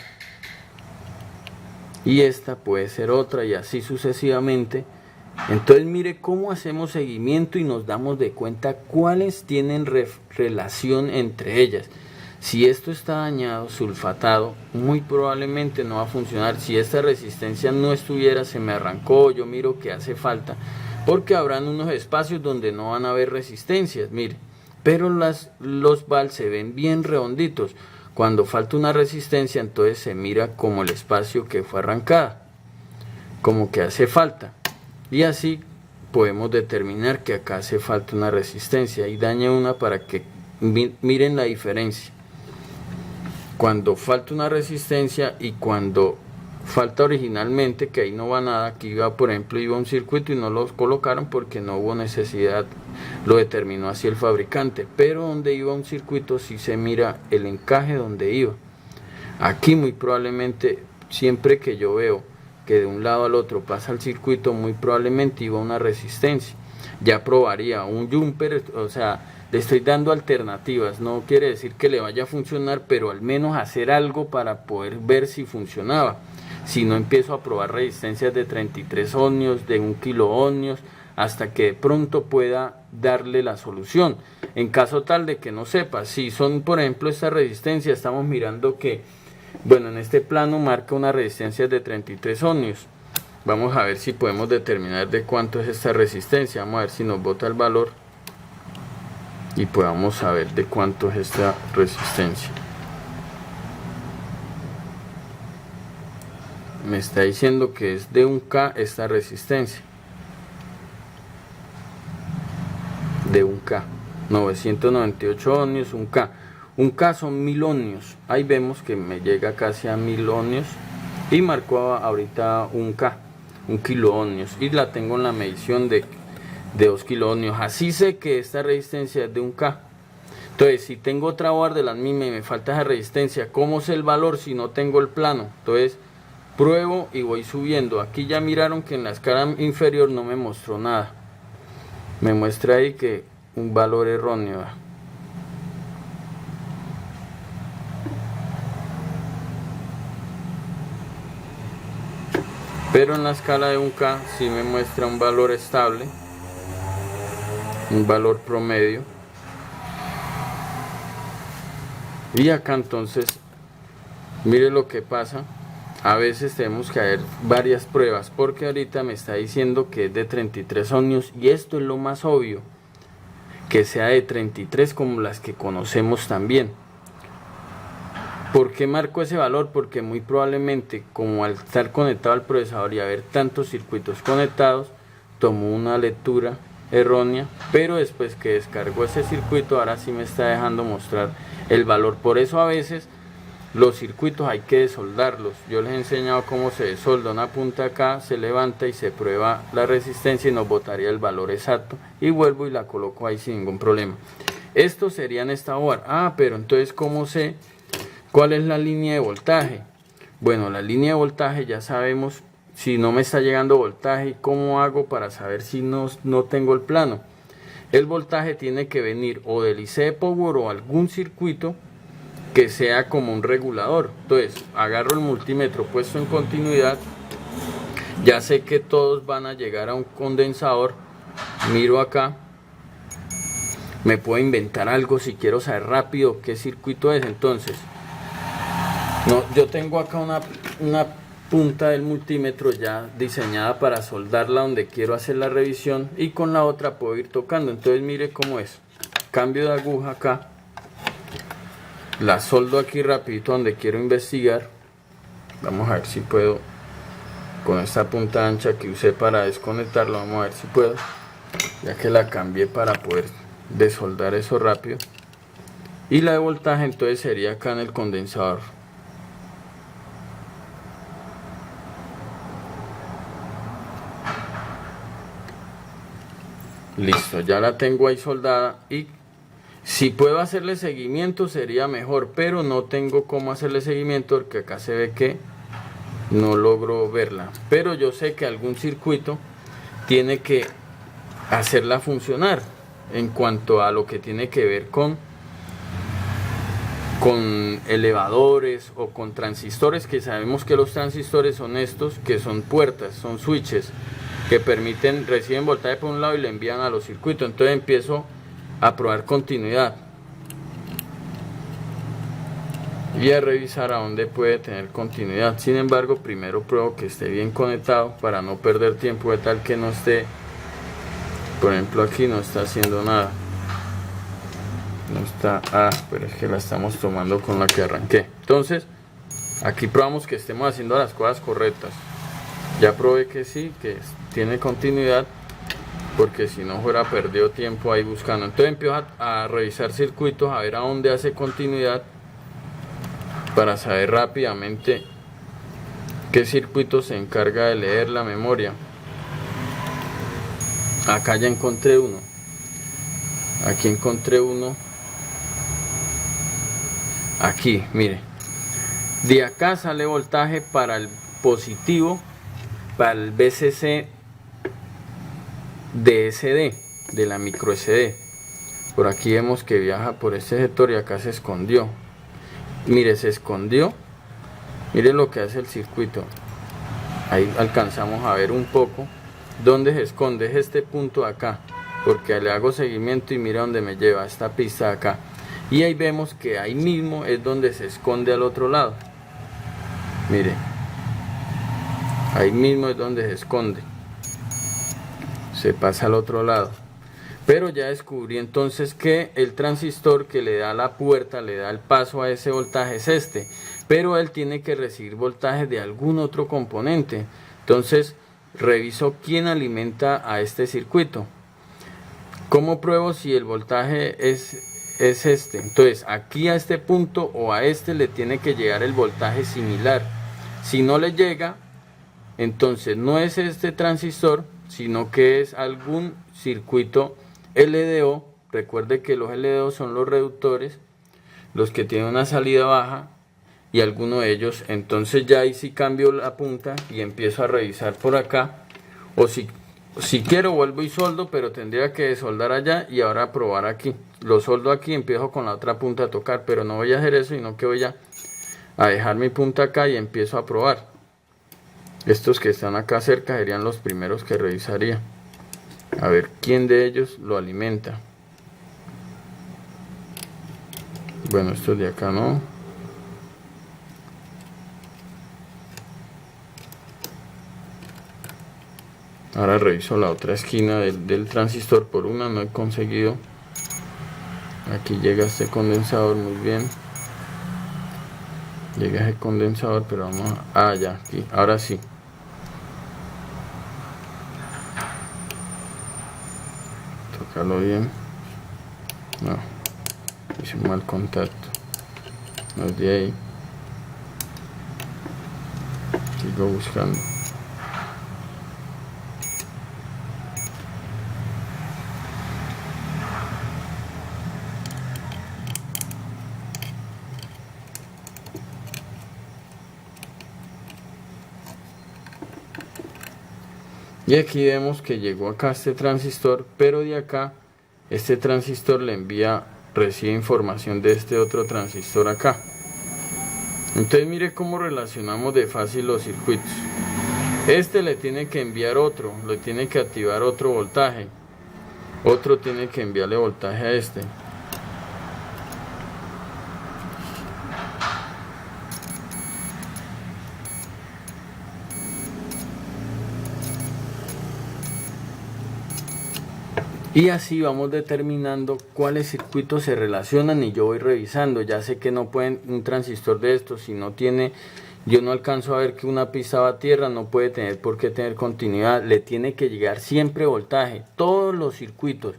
Y esta puede ser otra y así sucesivamente. Entonces mire cómo hacemos seguimiento y nos damos de cuenta cuáles tienen relación entre ellas. Si esto está dañado, sulfatado, muy probablemente no va a funcionar. Si esta resistencia no estuviera, se me arrancó, yo miro que hace falta, porque habrán unos espacios donde no van a haber resistencias, mire. Pero los vals se ven bien redonditos. Cuando falta una resistencia, entonces se mira como el espacio que fue arrancada, como que hace falta. Y así podemos determinar que acá hace falta una resistencia, y dañe una para que miren la diferencia cuando falta una resistencia y cuando falta originalmente, que ahí no va nada. Aquí iba, por ejemplo, iba un circuito y no lo colocaron porque no hubo necesidad, lo determinó así el fabricante, pero donde iba un circuito sí se mira el encaje donde iba. Aquí muy probablemente, siempre que yo veo que de un lado al otro pasa el circuito, muy probablemente iba una resistencia. Ya probaría un jumper, o sea, le estoy dando alternativas, no quiere decir que le vaya a funcionar, pero al menos hacer algo para poder ver si funcionaba. Si no, empiezo a probar resistencias de 33 ohmios, de 1 kilo ohmios, hasta que de pronto pueda darle la solución. En caso tal de que no sepa, si son, por ejemplo, esta resistencia, estamos mirando que, bueno, en este plano marca una resistencia de 33 ohmios. Vamos a ver si podemos determinar de cuánto es esta resistencia. Vamos a ver si nos bota el valor y podamos saber de cuánto es esta resistencia. Me está diciendo que es de 1K esta resistencia. De 1K. 998 ohmios, 1K. 1K son 1000 ohmios. Ahí vemos que me llega casi a 1000 ohmios. Y marcó ahorita 1K. 1 kilo ohmios. Y la tengo en la medición de 2 kilo ohmios. Así sé que esta resistencia es de 1K. Entonces, si tengo otra bar de las mismas y me falta esa resistencia, ¿cómo sé el valor si no tengo el plano? Entonces, pruebo y voy subiendo. Aquí ya miraron que en la escala inferior no me mostró nada. Me muestra ahí que un valor erróneo. Pero en la escala de 1K sí me muestra un valor estable, un valor promedio. Y acá entonces, mire lo que pasa. A veces tenemos que hacer varias pruebas, porque ahorita me está diciendo que es de 33 ohmios, y esto es lo más obvio, que sea de 33 como las que conocemos también. ¿Por qué marco ese valor? Porque muy probablemente, como al estar conectado al procesador y haber tantos circuitos conectados, tomó una lectura errónea, pero después que descargó ese circuito, ahora sí me está dejando mostrar el valor. Por eso a veces los circuitos hay que desoldarlos. Yo les he enseñado cómo se desolda. Una punta acá se levanta y se prueba la resistencia y nos botaría el valor exacto, y vuelvo y la coloco ahí sin ningún problema. Esto sería en esta bar. Pero entonces, ¿cómo sé cuál es la línea de voltaje? Bueno, la línea de voltaje ya sabemos si no me está llegando voltaje. ¿Cómo hago para saber si no tengo el plano? El voltaje tiene que venir o del IC de Power o algún circuito que sea como un regulador. Entonces agarro el multímetro puesto en continuidad, ya sé que todos van a llegar a un condensador. Miro acá, me puedo inventar algo si quiero saber rápido qué circuito es. Entonces yo tengo acá una punta del multímetro ya diseñada para soldarla donde quiero hacer la revisión, y con la otra puedo ir tocando. Entonces mire cómo es, cambio de aguja acá, la soldo aquí rapidito donde quiero investigar. Vamos a ver si puedo con esta punta ancha que usé para desconectarlo. Vamos a ver si puedo, ya que la cambié para poder desoldar eso rápido. Y la de voltaje entonces sería acá en el condensador. Listo, ya la tengo ahí soldada, y si puedo hacerle seguimiento sería mejor, pero no tengo cómo hacerle seguimiento porque acá se ve que no logro verla. Pero yo sé que algún circuito tiene que hacerla funcionar en cuanto a lo que tiene que ver con elevadores o con transistores, que sabemos que los transistores son estos, que son puertas, son switches que reciben voltaje por un lado y le envían a los circuitos. Entonces empiezo a probar continuidad y a revisar a dónde puede tener continuidad. Sin embargo, primero pruebo que esté bien conectado para no perder tiempo, de tal que no esté, por ejemplo aquí no está haciendo nada, no está, pero es que la estamos tomando con la que arranqué. Entonces aquí probamos que estemos haciendo las cosas correctas. Ya probé que sí, que tiene continuidad. porque si no fuera perdido tiempo ahí buscando. Entonces empiezo a revisar circuitos, a ver a dónde hace continuidad, para saber rápidamente qué circuito se encarga de leer la memoria. Acá ya encontré uno, aquí encontré uno, aquí, mire, de acá sale voltaje para el positivo, para el VCC de SD, de la micro SD. Por aquí vemos que viaja por este sector y acá se escondió. Mire, se escondió. Mire lo que hace el circuito. Ahí alcanzamos a ver un poco dónde se esconde. Es este punto de acá, porque le hago seguimiento y mira dónde me lleva esta pista de acá. Y ahí vemos que ahí mismo es donde se esconde al otro lado. Mire, ahí mismo es donde se esconde. Se pasa al otro lado. Pero ya descubrí entonces que el transistor que le da la puerta, le da el paso a ese voltaje es este. Pero él tiene que recibir voltaje de algún otro componente. Entonces reviso quién alimenta a este circuito. ¿Cómo pruebo si el voltaje es este? Entonces aquí a este punto o a este le tiene que llegar el voltaje similar. Si no le llega, entonces no es este transistor, sino que es algún circuito LDO. Recuerde que los LDO son los reductores, los que tienen una salida baja, y alguno de ellos. Entonces ya ahí sí cambio la punta y empiezo a revisar por acá, o si quiero vuelvo y soldo, pero tendría que soldar allá y ahora probar aquí. Lo soldo aquí, empiezo con la otra punta a tocar, pero no voy a hacer eso, sino que voy a dejar mi punta acá y empiezo a probar. Estos que están acá cerca serían los primeros que revisaría, a ver quién de ellos lo alimenta. Bueno, estos de acá no. Ahora reviso la otra esquina del transistor. Por una no he conseguido. Aquí llega este condensador, muy bien. Llega ese condensador, pero vamos a... Ah, ya, aquí, ahora sí. Tócalo bien. No, hice un mal contacto. No es de ahí. Sigo buscando. Y aquí vemos que llegó acá este transistor, pero de acá este transistor le recibe información de este otro transistor acá. Entonces mire cómo relacionamos de fácil los circuitos. Este le tiene que enviar otro, le tiene que activar otro voltaje. Otro tiene que enviarle voltaje a este. Y así vamos determinando cuáles circuitos se relacionan y yo voy revisando. Ya sé que no pueden un transistor de estos, si no tiene, yo no alcanzo a ver que una pista va a tierra, no puede tener por qué tener continuidad, le tiene que llegar siempre voltaje. Todos los circuitos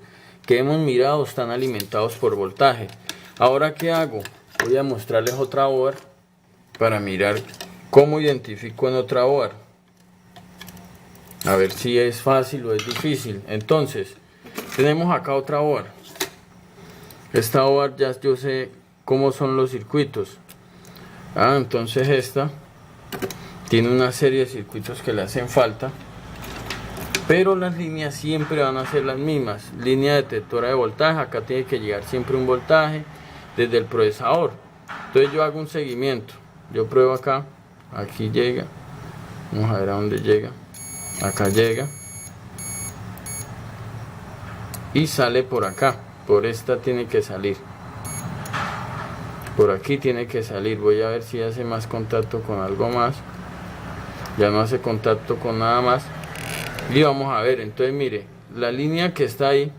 que hemos mirado están alimentados por voltaje. Ahora, ¿qué hago? Voy a mostrarles otra board para mirar cómo identifico en otra board. A ver si es fácil o es difícil. Entonces, tenemos acá otra board. Esta board ya yo sé cómo son los circuitos. Entonces esta tiene una serie de circuitos que le hacen falta, pero las líneas siempre van a ser las mismas. Línea detectora de voltaje, acá tiene que llegar siempre un voltaje desde el procesador. Entonces yo hago un seguimiento, yo pruebo acá, aquí llega, vamos a ver a dónde llega, acá llega y sale por acá, por esta tiene que salir, por aquí tiene que salir. Voy a ver si hace más contacto con algo más. Ya no hace contacto con nada más. Y vamos a ver, entonces mire, la línea que está ahí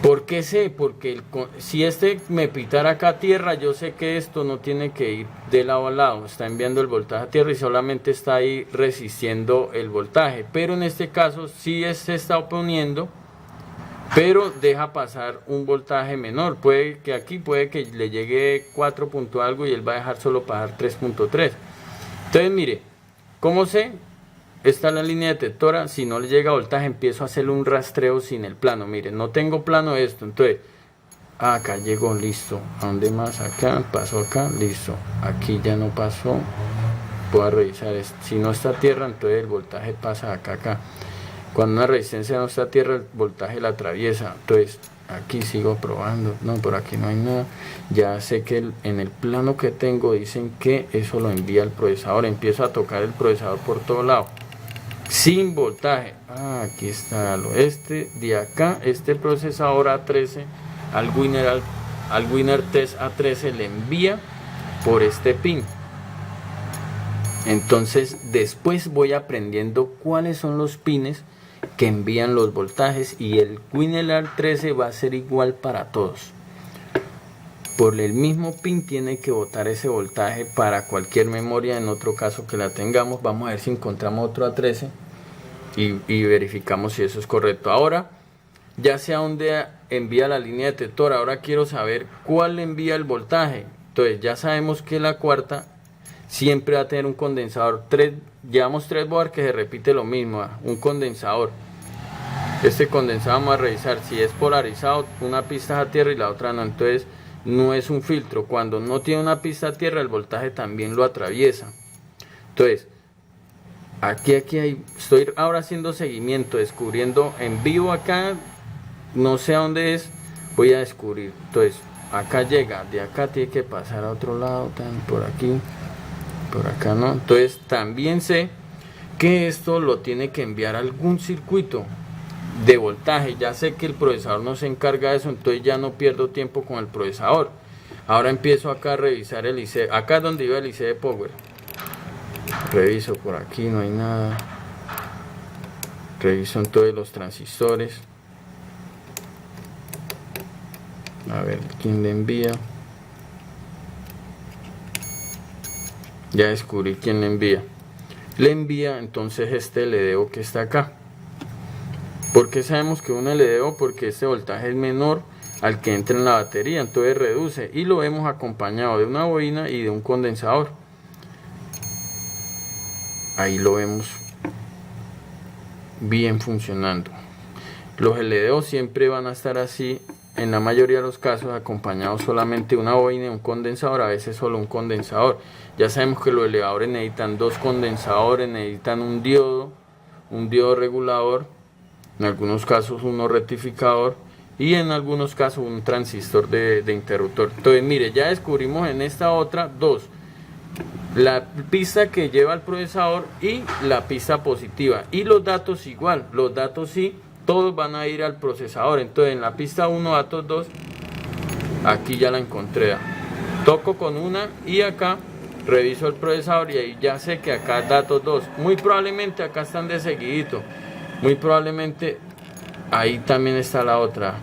¿Por qué sé? Porque si este me pitara acá a tierra, yo sé que esto no tiene que ir de lado a lado, está enviando el voltaje a tierra y solamente está ahí resistiendo el voltaje. Pero en este caso sí se está oponiendo, pero deja pasar un voltaje menor. Puede que aquí puede que le llegue 4 punto algo y él va a dejar solo pasar 3.3. Entonces mire, ¿cómo sé? Esta es la línea detectora. Si no le llega voltaje, empiezo a hacerle un rastreo sin el plano. Miren, no tengo plano de esto. Entonces, acá llegó, listo. ¿A dónde más? Acá, pasó acá, listo. Aquí ya no pasó. Voy a revisar esto. Si no está a tierra, entonces el voltaje pasa acá, acá. Cuando una resistencia no está a tierra, el voltaje la atraviesa. Entonces, aquí sigo probando. No, por aquí no hay nada. Ya sé que en el plano que tengo dicen que eso lo envía el procesador. Empiezo a tocar el procesador por todo lado. Sin voltaje. Aquí está lo de acá, este procesador A13 al Winner Test A13 le envía por este pin. Entonces después voy aprendiendo cuáles son los pines que envían los voltajes y el Winner A13 va a ser igual para todos. Por el mismo pin tiene que botar ese voltaje para cualquier memoria. En otro caso que la tengamos, vamos a ver si encontramos otro A13 y verificamos si eso es correcto. Ahora ya sé a dónde envía la línea detectora. Ahora quiero saber cuál envía el voltaje. Entonces ya sabemos que la cuarta siempre va a tener un condensador. Llevamos 3 board que se repite lo mismo, un condensador. Este condensador vamos a revisar si es polarizado, una pista a tierra y la otra no. Entonces no es un filtro. Cuando no tiene una pista a tierra, el voltaje también lo atraviesa. Entonces aquí estoy ahora haciendo seguimiento, descubriendo en vivo acá. No sé a dónde es, voy a descubrir. Entonces acá llega, de acá tiene que pasar a otro lado, por aquí, por acá no. Entonces también sé que esto lo tiene que enviar a algún circuito de voltaje. Ya sé que el procesador no se encarga de eso, entonces ya no pierdo tiempo con el procesador. Ahora empiezo acá a revisar el IC. Acá es donde iba el IC de Power. Reviso por aquí, no hay nada. Reviso en todos los transistores. A ver quién le envía. Ya descubrí quién le envía. Le envía entonces este LDO que está acá. ¿Por qué sabemos que un LDO? Porque este voltaje es menor al que entra en la batería, entonces reduce, y lo hemos acompañado de una bobina y de un condensador. Ahí lo vemos bien funcionando. Los LDO siempre van a estar así, en la mayoría de los casos acompañados solamente de una bobina y un condensador, a veces solo un condensador. Ya sabemos que los elevadores necesitan 2 condensadores, necesitan un diodo regulador, en algunos casos uno rectificador y en algunos casos un transistor de interruptor. Entonces mire, ya descubrimos en esta otra 2, la pista que lleva al procesador y la pista positiva, y los datos igual, los datos sí, todos van a ir al procesador. Entonces en la pista 1, datos 2, aquí ya la encontré, toco con una y acá reviso el procesador y ahí ya sé que acá datos 2, muy probablemente acá están de seguidito, muy probablemente ahí también está la otra,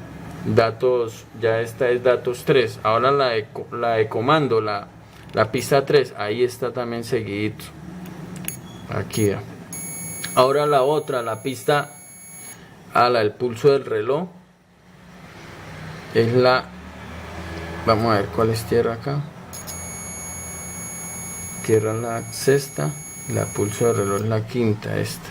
datos, ya esta es datos 3, ahora la de comando, la pista 3, ahí está también seguidito, aquí. Ahora la otra, la pista el pulso del reloj, es vamos a ver cuál es tierra acá. Tierra la sexta, la pulso del reloj es la quinta, esta.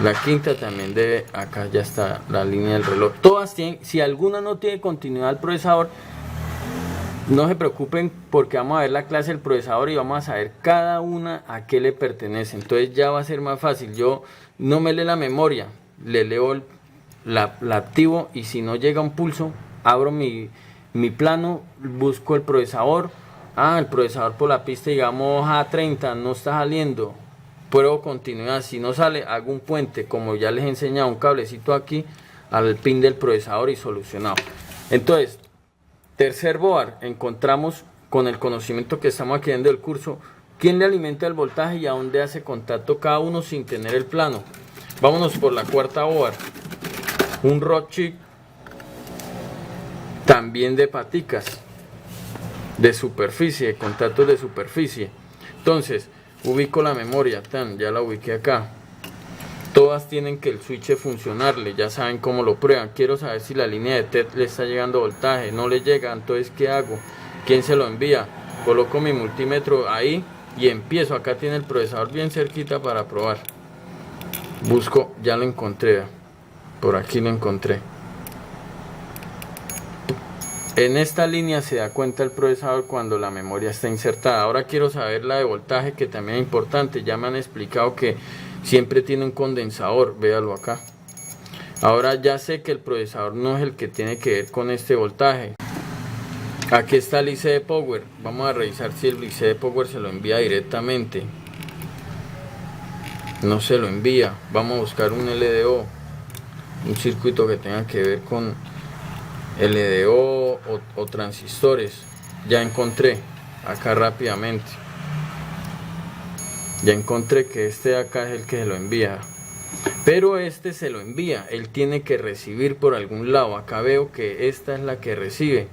La quinta también debe, acá ya está la línea del reloj. Todas tienen, si alguna no tiene continuidad el procesador, no se preocupen porque vamos a ver la clase del procesador y vamos a saber cada una a qué le pertenece. Entonces ya va a ser más fácil. Yo no me lee la memoria, le leo la activo, y si no llega un pulso, abro mi plano, busco el procesador. El procesador por la pista, digamos A30, no está saliendo, pruebo continuidad, si no sale, hago un puente, como ya les he enseñado, un cablecito aquí al pin del procesador y solucionado. Entonces, tercer board, encontramos con el conocimiento que estamos adquiriendo del curso, quién le alimenta el voltaje y a dónde hace contacto cada uno sin tener el plano. Vámonos por la cuarta board, un Rothschild también de paticas, de superficie, de contactos de superficie. Entonces ubico la memoria, ya la ubiqué acá. Todas tienen que el switch funcionarle, ya saben cómo lo prueban. Quiero saber si la línea de TED le está llegando voltaje, no le llega, entonces ¿qué hago? ¿Quién se lo envía? Coloco mi multímetro ahí y empiezo. Acá tiene el procesador bien cerquita para probar. Busco, ya lo encontré, por aquí lo encontré. En esta línea se da cuenta el procesador cuando la memoria está insertada. Ahora quiero saber la de voltaje, que también es importante. Ya me han explicado que siempre tiene un condensador, véalo acá. Ahora ya sé que el procesador no es el que tiene que ver con este voltaje. Aquí está el IC de Power. Vamos a revisar si el IC de Power se lo envía directamente. No se lo envía. Vamos a buscar un LDO, un circuito que tenga que ver con LDO o transistores. Ya encontré acá rápidamente. Ya encontré que este de acá es el que se lo envía. Pero este se lo envía, él tiene que recibir por algún lado. Acá veo que esta es la que recibe.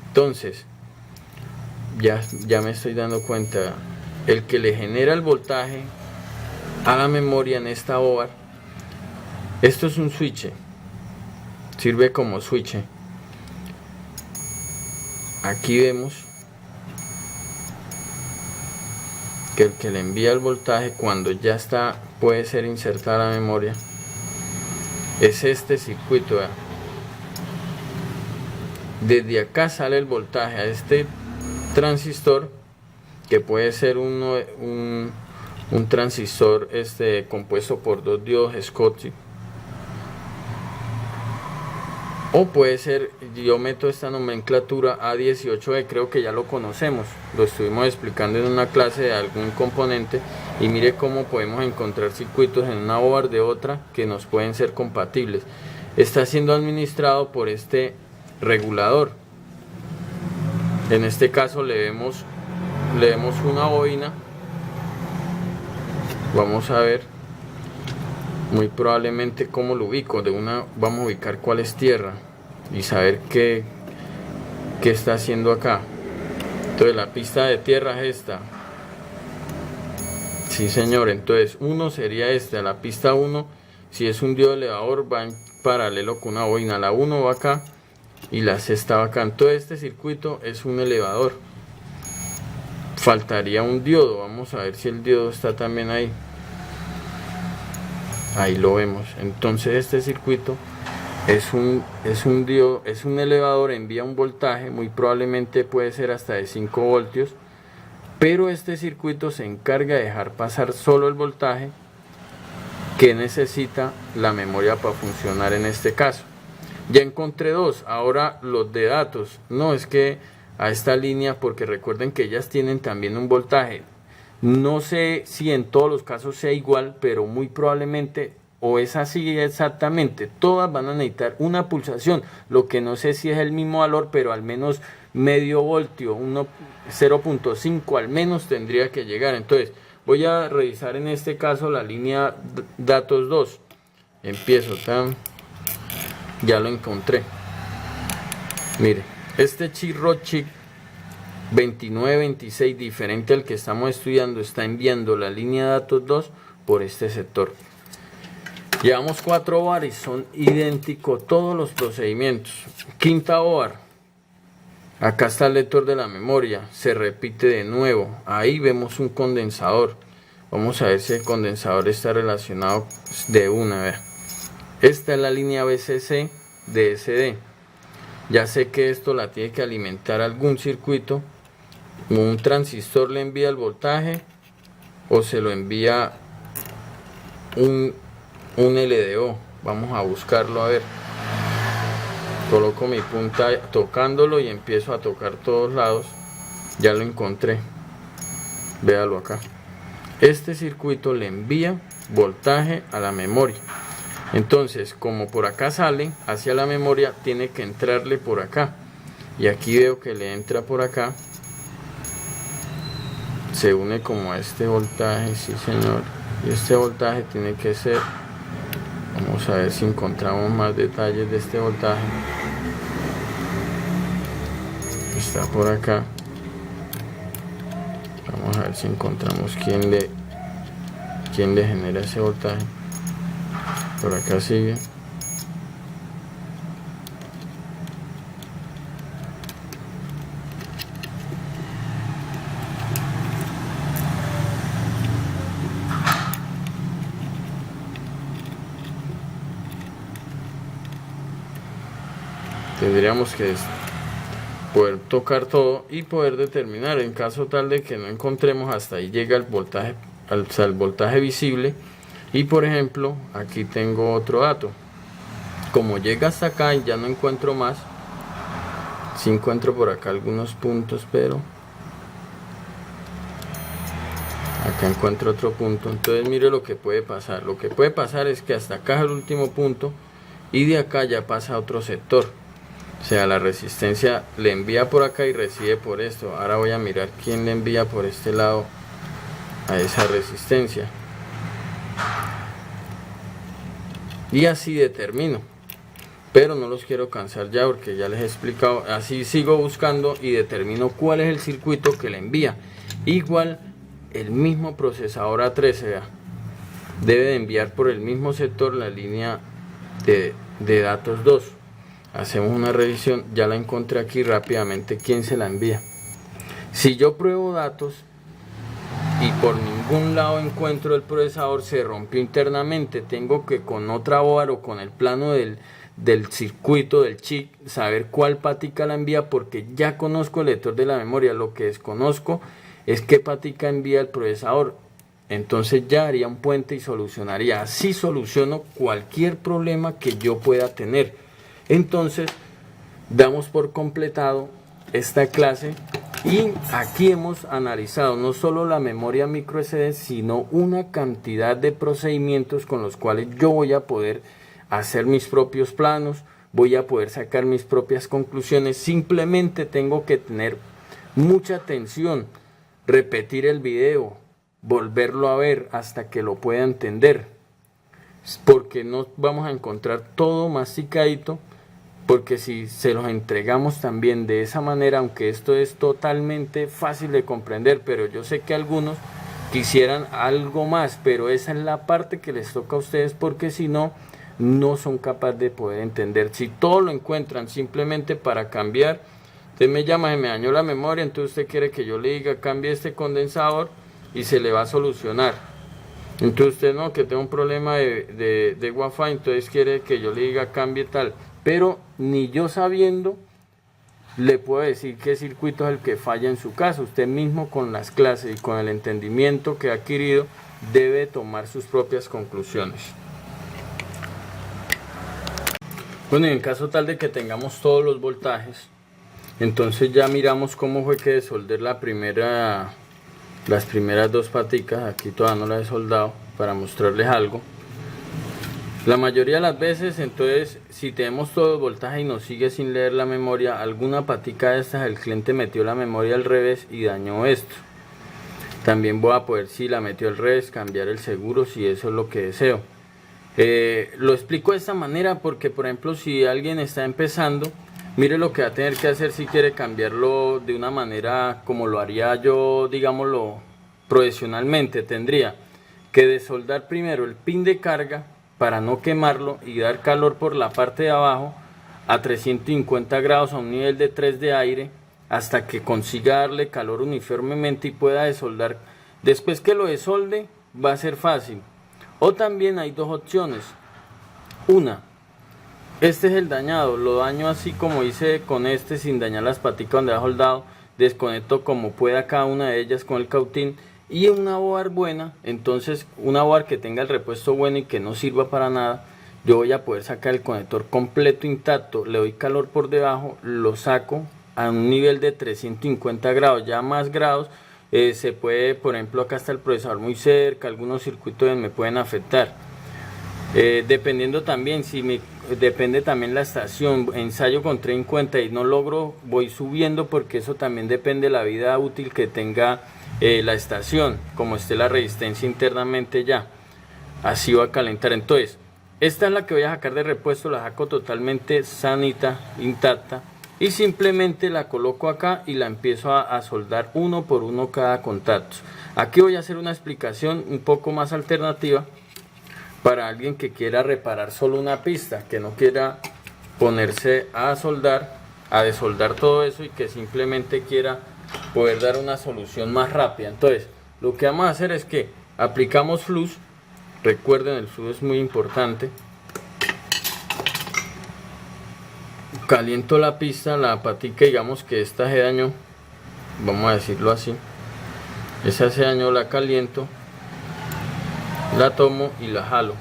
Entonces, ya me estoy dando cuenta. El que le genera el voltaje a la memoria en esta OAR. Esto es un switch. Sirve como switch. Aquí vemos que el que le envía el voltaje cuando ya está, puede ser insertada a la memoria, es este circuito. ¿Verdad? Desde acá sale el voltaje a este transistor, que puede ser un transistor compuesto por 2 diodos Schottky, o puede ser, yo meto esta nomenclatura A18E, creo que ya lo conocemos, lo estuvimos explicando en una clase de algún componente, y mire cómo podemos encontrar circuitos en una OAR de otra que nos pueden ser compatibles. Está siendo administrado por este regulador. En este caso le vemos una bobina. Vamos a ver muy probablemente cómo lo ubico. Vamos a ubicar cuál es tierra y saber qué está haciendo acá. Entonces la pista de tierra es esta. Sí, señor. Entonces uno sería esta, la pista 1. Si es un diodo elevador, va en paralelo con una bobina. La 1 va acá y la sexta va acá. Entonces este circuito es un elevador. Faltaría un diodo. Vamos a ver si el diodo está también ahí. Ahí lo vemos. Entonces este circuito es un diodo, es un elevador, envía un voltaje, muy probablemente puede ser hasta de 5 voltios, pero este circuito se encarga de dejar pasar solo el voltaje que necesita la memoria para funcionar en este caso. Ya encontré dos. Ahora los de datos, no es que a esta línea, porque recuerden que ellas tienen también un voltaje. No sé si en todos los casos sea igual, pero muy probablemente o es así exactamente. Todas van a necesitar una pulsación. Lo que no sé si es el mismo valor, pero al menos medio voltio, 0.5 al menos tendría que llegar. Entonces voy a revisar en este caso la línea datos 2. Empiezo, ya lo encontré. Mire, este Chip 2926, diferente al que estamos estudiando, está enviando la línea datos 2 por este sector. Llevamos 4 OAR y son idénticos todos los procedimientos. Quinta OAR, acá está el lector de la memoria, se repite de nuevo. Ahí vemos un condensador. Vamos a ver si el condensador está relacionado de una vez. Esta es la línea BCC de SD. Ya sé que esto la tiene que alimentar algún circuito. Un transistor le envía el voltaje o se lo envía un LDO. Vamos a buscarlo, a ver. Coloco mi punta tocándolo y empiezo a tocar todos lados. Ya lo encontré. Véalo acá. Este circuito le envía voltaje a la memoria. Entonces, como por acá sale hacia la memoria, tiene que entrarle por acá. Y aquí veo que le entra por acá. Se une como a este voltaje, sí señor. Y este voltaje tiene que ser... Vamos a ver si encontramos más detalles de este voltaje. está por acá. Vamos a ver si encontramos quién le genera ese voltaje. Por acá sigue. Tendríamos que poder tocar todo y poder determinar, en caso tal de que no encontremos, hasta ahí llega el voltaje, el voltaje visible. Y por ejemplo, aquí tengo otro dato. Como llega hasta acá y ya no encuentro más, sí encuentro por acá algunos puntos, pero acá encuentro otro punto. Entonces mire lo que puede pasar. Lo que puede pasar es que hasta acá es el último punto y de acá ya pasa a otro sector. O sea, la resistencia le envía por acá y recibe por esto. Ahora voy a mirar quién le envía por este lado a esa resistencia. Y así determino. Pero no los quiero cansar ya porque ya les he explicado. Así sigo buscando y determino cuál es el circuito que le envía. Igual el mismo procesador A13 debe de enviar por el mismo sector la línea de datos 2. Hacemos una revisión, ya la encontré aquí rápidamente quién se la envía. Si yo pruebo datos y por ningún lado encuentro el procesador, se rompió internamente, tengo que con otra board o con el plano del circuito del chip saber cuál patica la envía, porque ya conozco el lector de la memoria. Lo que desconozco es qué patica envía el procesador. Entonces ya haría un puente y solucionaría. Así soluciono cualquier problema que yo pueda tener. Entonces damos por completado esta clase y aquí hemos analizado no solo la memoria micro SD, sino una cantidad de procedimientos con los cuales yo voy a poder hacer mis propios planos, voy a poder sacar mis propias conclusiones. Simplemente tengo que tener mucha atención, repetir el video, volverlo a ver hasta que lo pueda entender, porque no vamos a encontrar todo masticadito. Porque si se los entregamos también de esa manera, aunque esto es totalmente fácil de comprender, pero yo sé que algunos quisieran algo más, pero esa es la parte que les toca a ustedes, porque si no, no son capaces de poder entender. Si todo lo encuentran simplemente para cambiar, usted me llama, me dañó la memoria, entonces usted quiere que yo le diga cambie este condensador y se le va a solucionar. Entonces usted no, que tengo un problema de Wi-Fi, entonces quiere que yo le diga cambie tal. Pero ni yo sabiendo le puedo decir qué circuito es el que falla en su caso. Usted mismo con las clases y con el entendimiento que ha adquirido debe tomar sus propias conclusiones. Bueno, y en caso tal de que tengamos todos los voltajes, entonces ya miramos cómo fue que desolder las primeras dos paticas. Aquí todavía no las he soldado para mostrarles algo. La mayoría de las veces, entonces, si tenemos todo el voltaje y nos sigue sin leer la memoria, alguna patica de estas, el cliente metió la memoria al revés y dañó esto. También voy a poder, si la metió al revés, cambiar el seguro si eso es lo que deseo. Lo explico de esta manera porque, por ejemplo, si alguien está empezando, mire lo que va a tener que hacer si quiere cambiarlo de una manera como lo haría yo, digámoslo, profesionalmente. Tendría que desoldar primero el pin de carga para no quemarlo y dar calor por la parte de abajo a 350 grados a un nivel de 3 de aire hasta que consiga darle calor uniformemente y pueda desoldar. Después que lo desolde va a ser fácil. O también hay dos opciones. Una, este es el dañado, lo daño así como hice con este sin dañar las paticas donde ha soldado, desconecto como pueda cada una de ellas con el cautín. Y una board buena, entonces una board que tenga el repuesto bueno y que no sirva para nada, yo voy a poder sacar el conector completo intacto, le doy calor por debajo, lo saco a un nivel de 350 grados, ya más grados, se puede, por ejemplo acá está el procesador muy cerca, algunos circuitos me pueden afectar. Dependiendo también, depende también la estación, ensayo con 350 y no logro, voy subiendo porque eso también depende de la vida útil que tenga la estación, como esté la resistencia internamente ya, así va a calentar. Entonces, esta es la que voy a sacar de repuesto, la saco totalmente sanita, intacta, y simplemente la coloco acá y la empiezo a soldar uno por uno cada contacto. Aquí voy a hacer una explicación un poco más alternativa para alguien que quiera reparar solo una pista, que no quiera ponerse a soldar, a desoldar todo eso y que simplemente quiera poder dar una solución más rápida. Entonces, lo que vamos a hacer es que aplicamos flux. Recuerden, el flux es muy importante. Caliento la pista, la patica, digamos que esta se dañó, vamos a decirlo así. Esa se dañó, la caliento, la tomo y la jalo.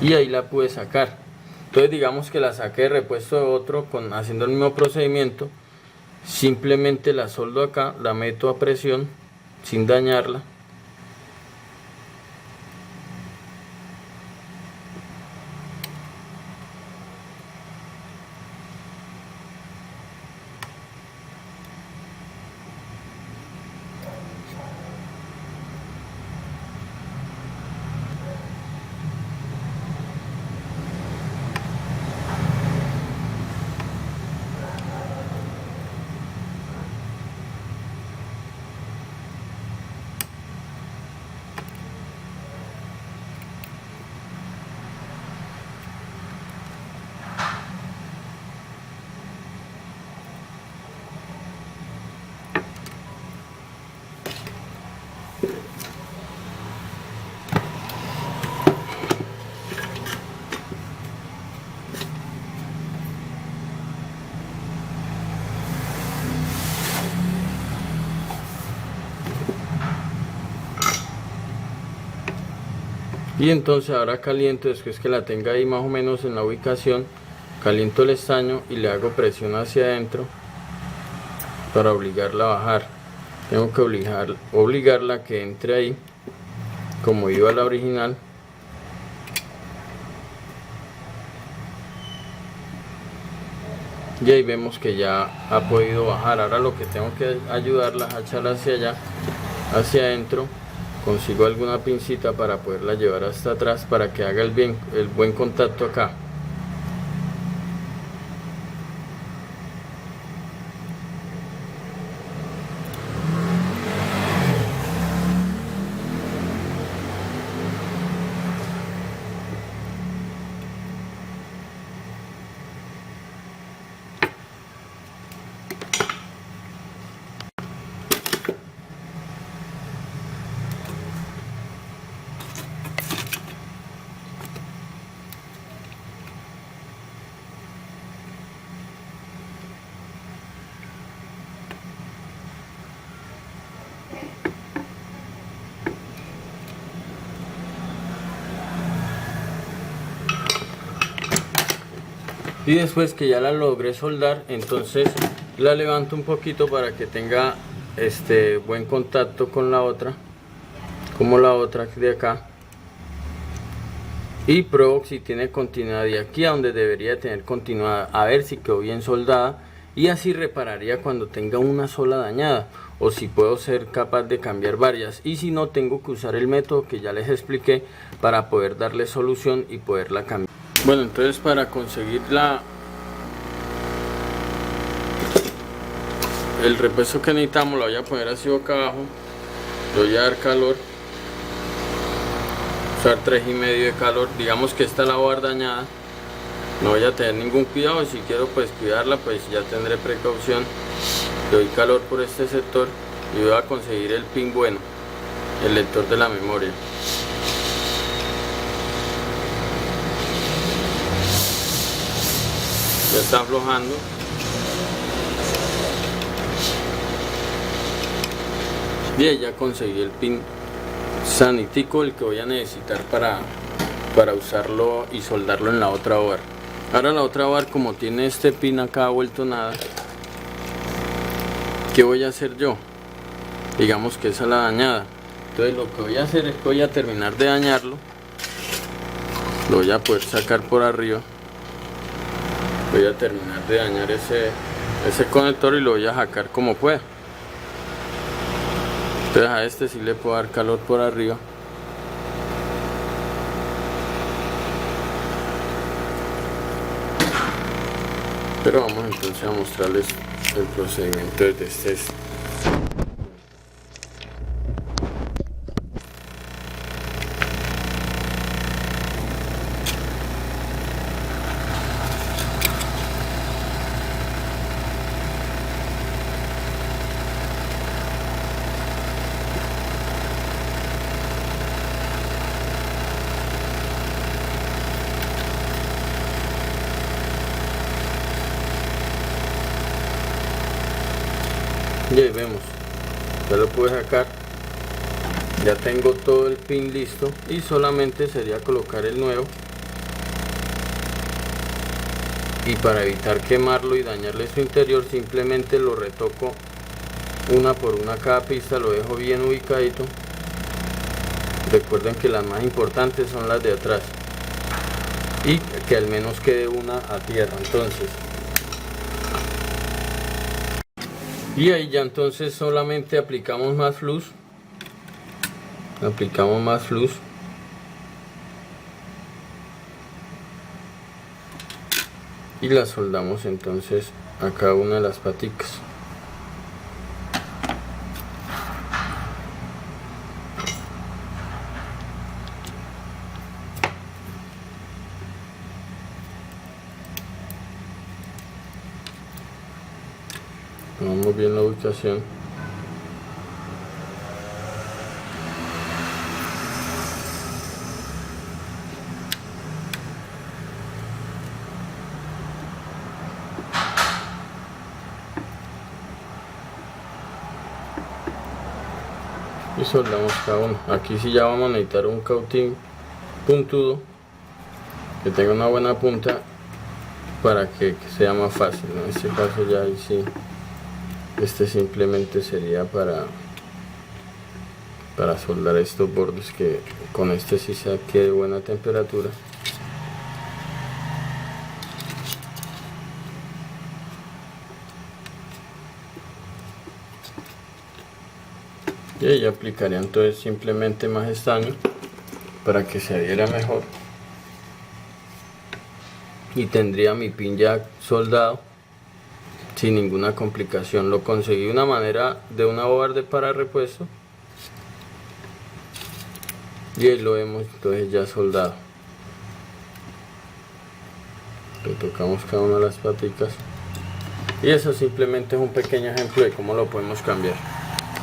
Y ahí la pude sacar. Entonces digamos que la saqué de repuesto de otro haciendo el mismo procedimiento. Simplemente la soldo acá, la meto a presión sin dañarla. Y entonces ahora caliento, después que la tenga ahí más o menos en la ubicación, caliento el estaño y le hago presión hacia adentro para obligarla a bajar. Tengo que obligarla a que entre ahí como iba la original. Y ahí vemos que ya ha podido bajar. Ahora lo que tengo que ayudarla a echarla hacia allá, hacia adentro. Consigo alguna pincita para poderla llevar hasta atrás para que haga el buen contacto acá. Y después que ya la logré soldar, entonces la levanto un poquito para que tenga buen contacto con la otra, como la otra de acá, y pruebo si tiene continuidad de aquí a donde debería tener continuidad, a ver si quedó bien soldada, y así repararía cuando tenga una sola dañada, o si puedo ser capaz de cambiar varias, y si no, tengo que usar el método que ya les expliqué para poder darle solución y poderla cambiar. Bueno, entonces para conseguir el repuesto que necesitamos, lo voy a poner así boca abajo, le voy a dar calor, usar 3,5 de calor. Digamos que esta la voy a dar dañada, no voy a tener ningún cuidado, y si quiero pues cuidarla, pues ya tendré precaución. Le doy calor por este sector y voy a conseguir el pin bueno, el lector de la memoria. Ya está aflojando. Bien, ya conseguí el pin sanitico, el que voy a necesitar para usarlo y soldarlo en la otra bar. Ahora la otra bar, como tiene este pin acá vuelto nada, ¿qué voy a hacer yo? Digamos que esa es la dañada. Entonces lo que voy a hacer es que voy a terminar de dañarlo. Lo voy a poder sacar por arriba. Voy a terminar de dañar ese conector y lo voy a sacar como pueda. Entonces a este sí le puedo dar calor por arriba. Pero vamos entonces a mostrarles el procedimiento desde este. Y ahí vemos, ya lo pude sacar, ya tengo todo el pin listo y solamente sería colocar el nuevo, y para evitar quemarlo y dañarle su interior simplemente lo retoco una por una cada pista, lo dejo bien ubicadito. Recuerden que las más importantes son las de atrás y que al menos quede una a tierra. Entonces, y ahí ya entonces solamente aplicamos más flux, y la soldamos entonces a cada una de las paticas. Tomamos bien la ubicación. Y soldamos cada uno. Aquí sí ya vamos a necesitar un cautín puntudo que tenga una buena punta para que sea más fácil. En este caso ya ahí sí, este simplemente sería para soldar estos bordes, que con este sí se quede buena temperatura. Y ahí aplicaría entonces simplemente más estaño para que se adhiera mejor, y tendría mi pin ya soldado sin ninguna complicación. Lo conseguí de una manera de una bobarde para repuesto, y ahí lo vemos entonces ya soldado. Retocamos cada una de las paticas, y eso simplemente es un pequeño ejemplo de cómo lo podemos cambiar.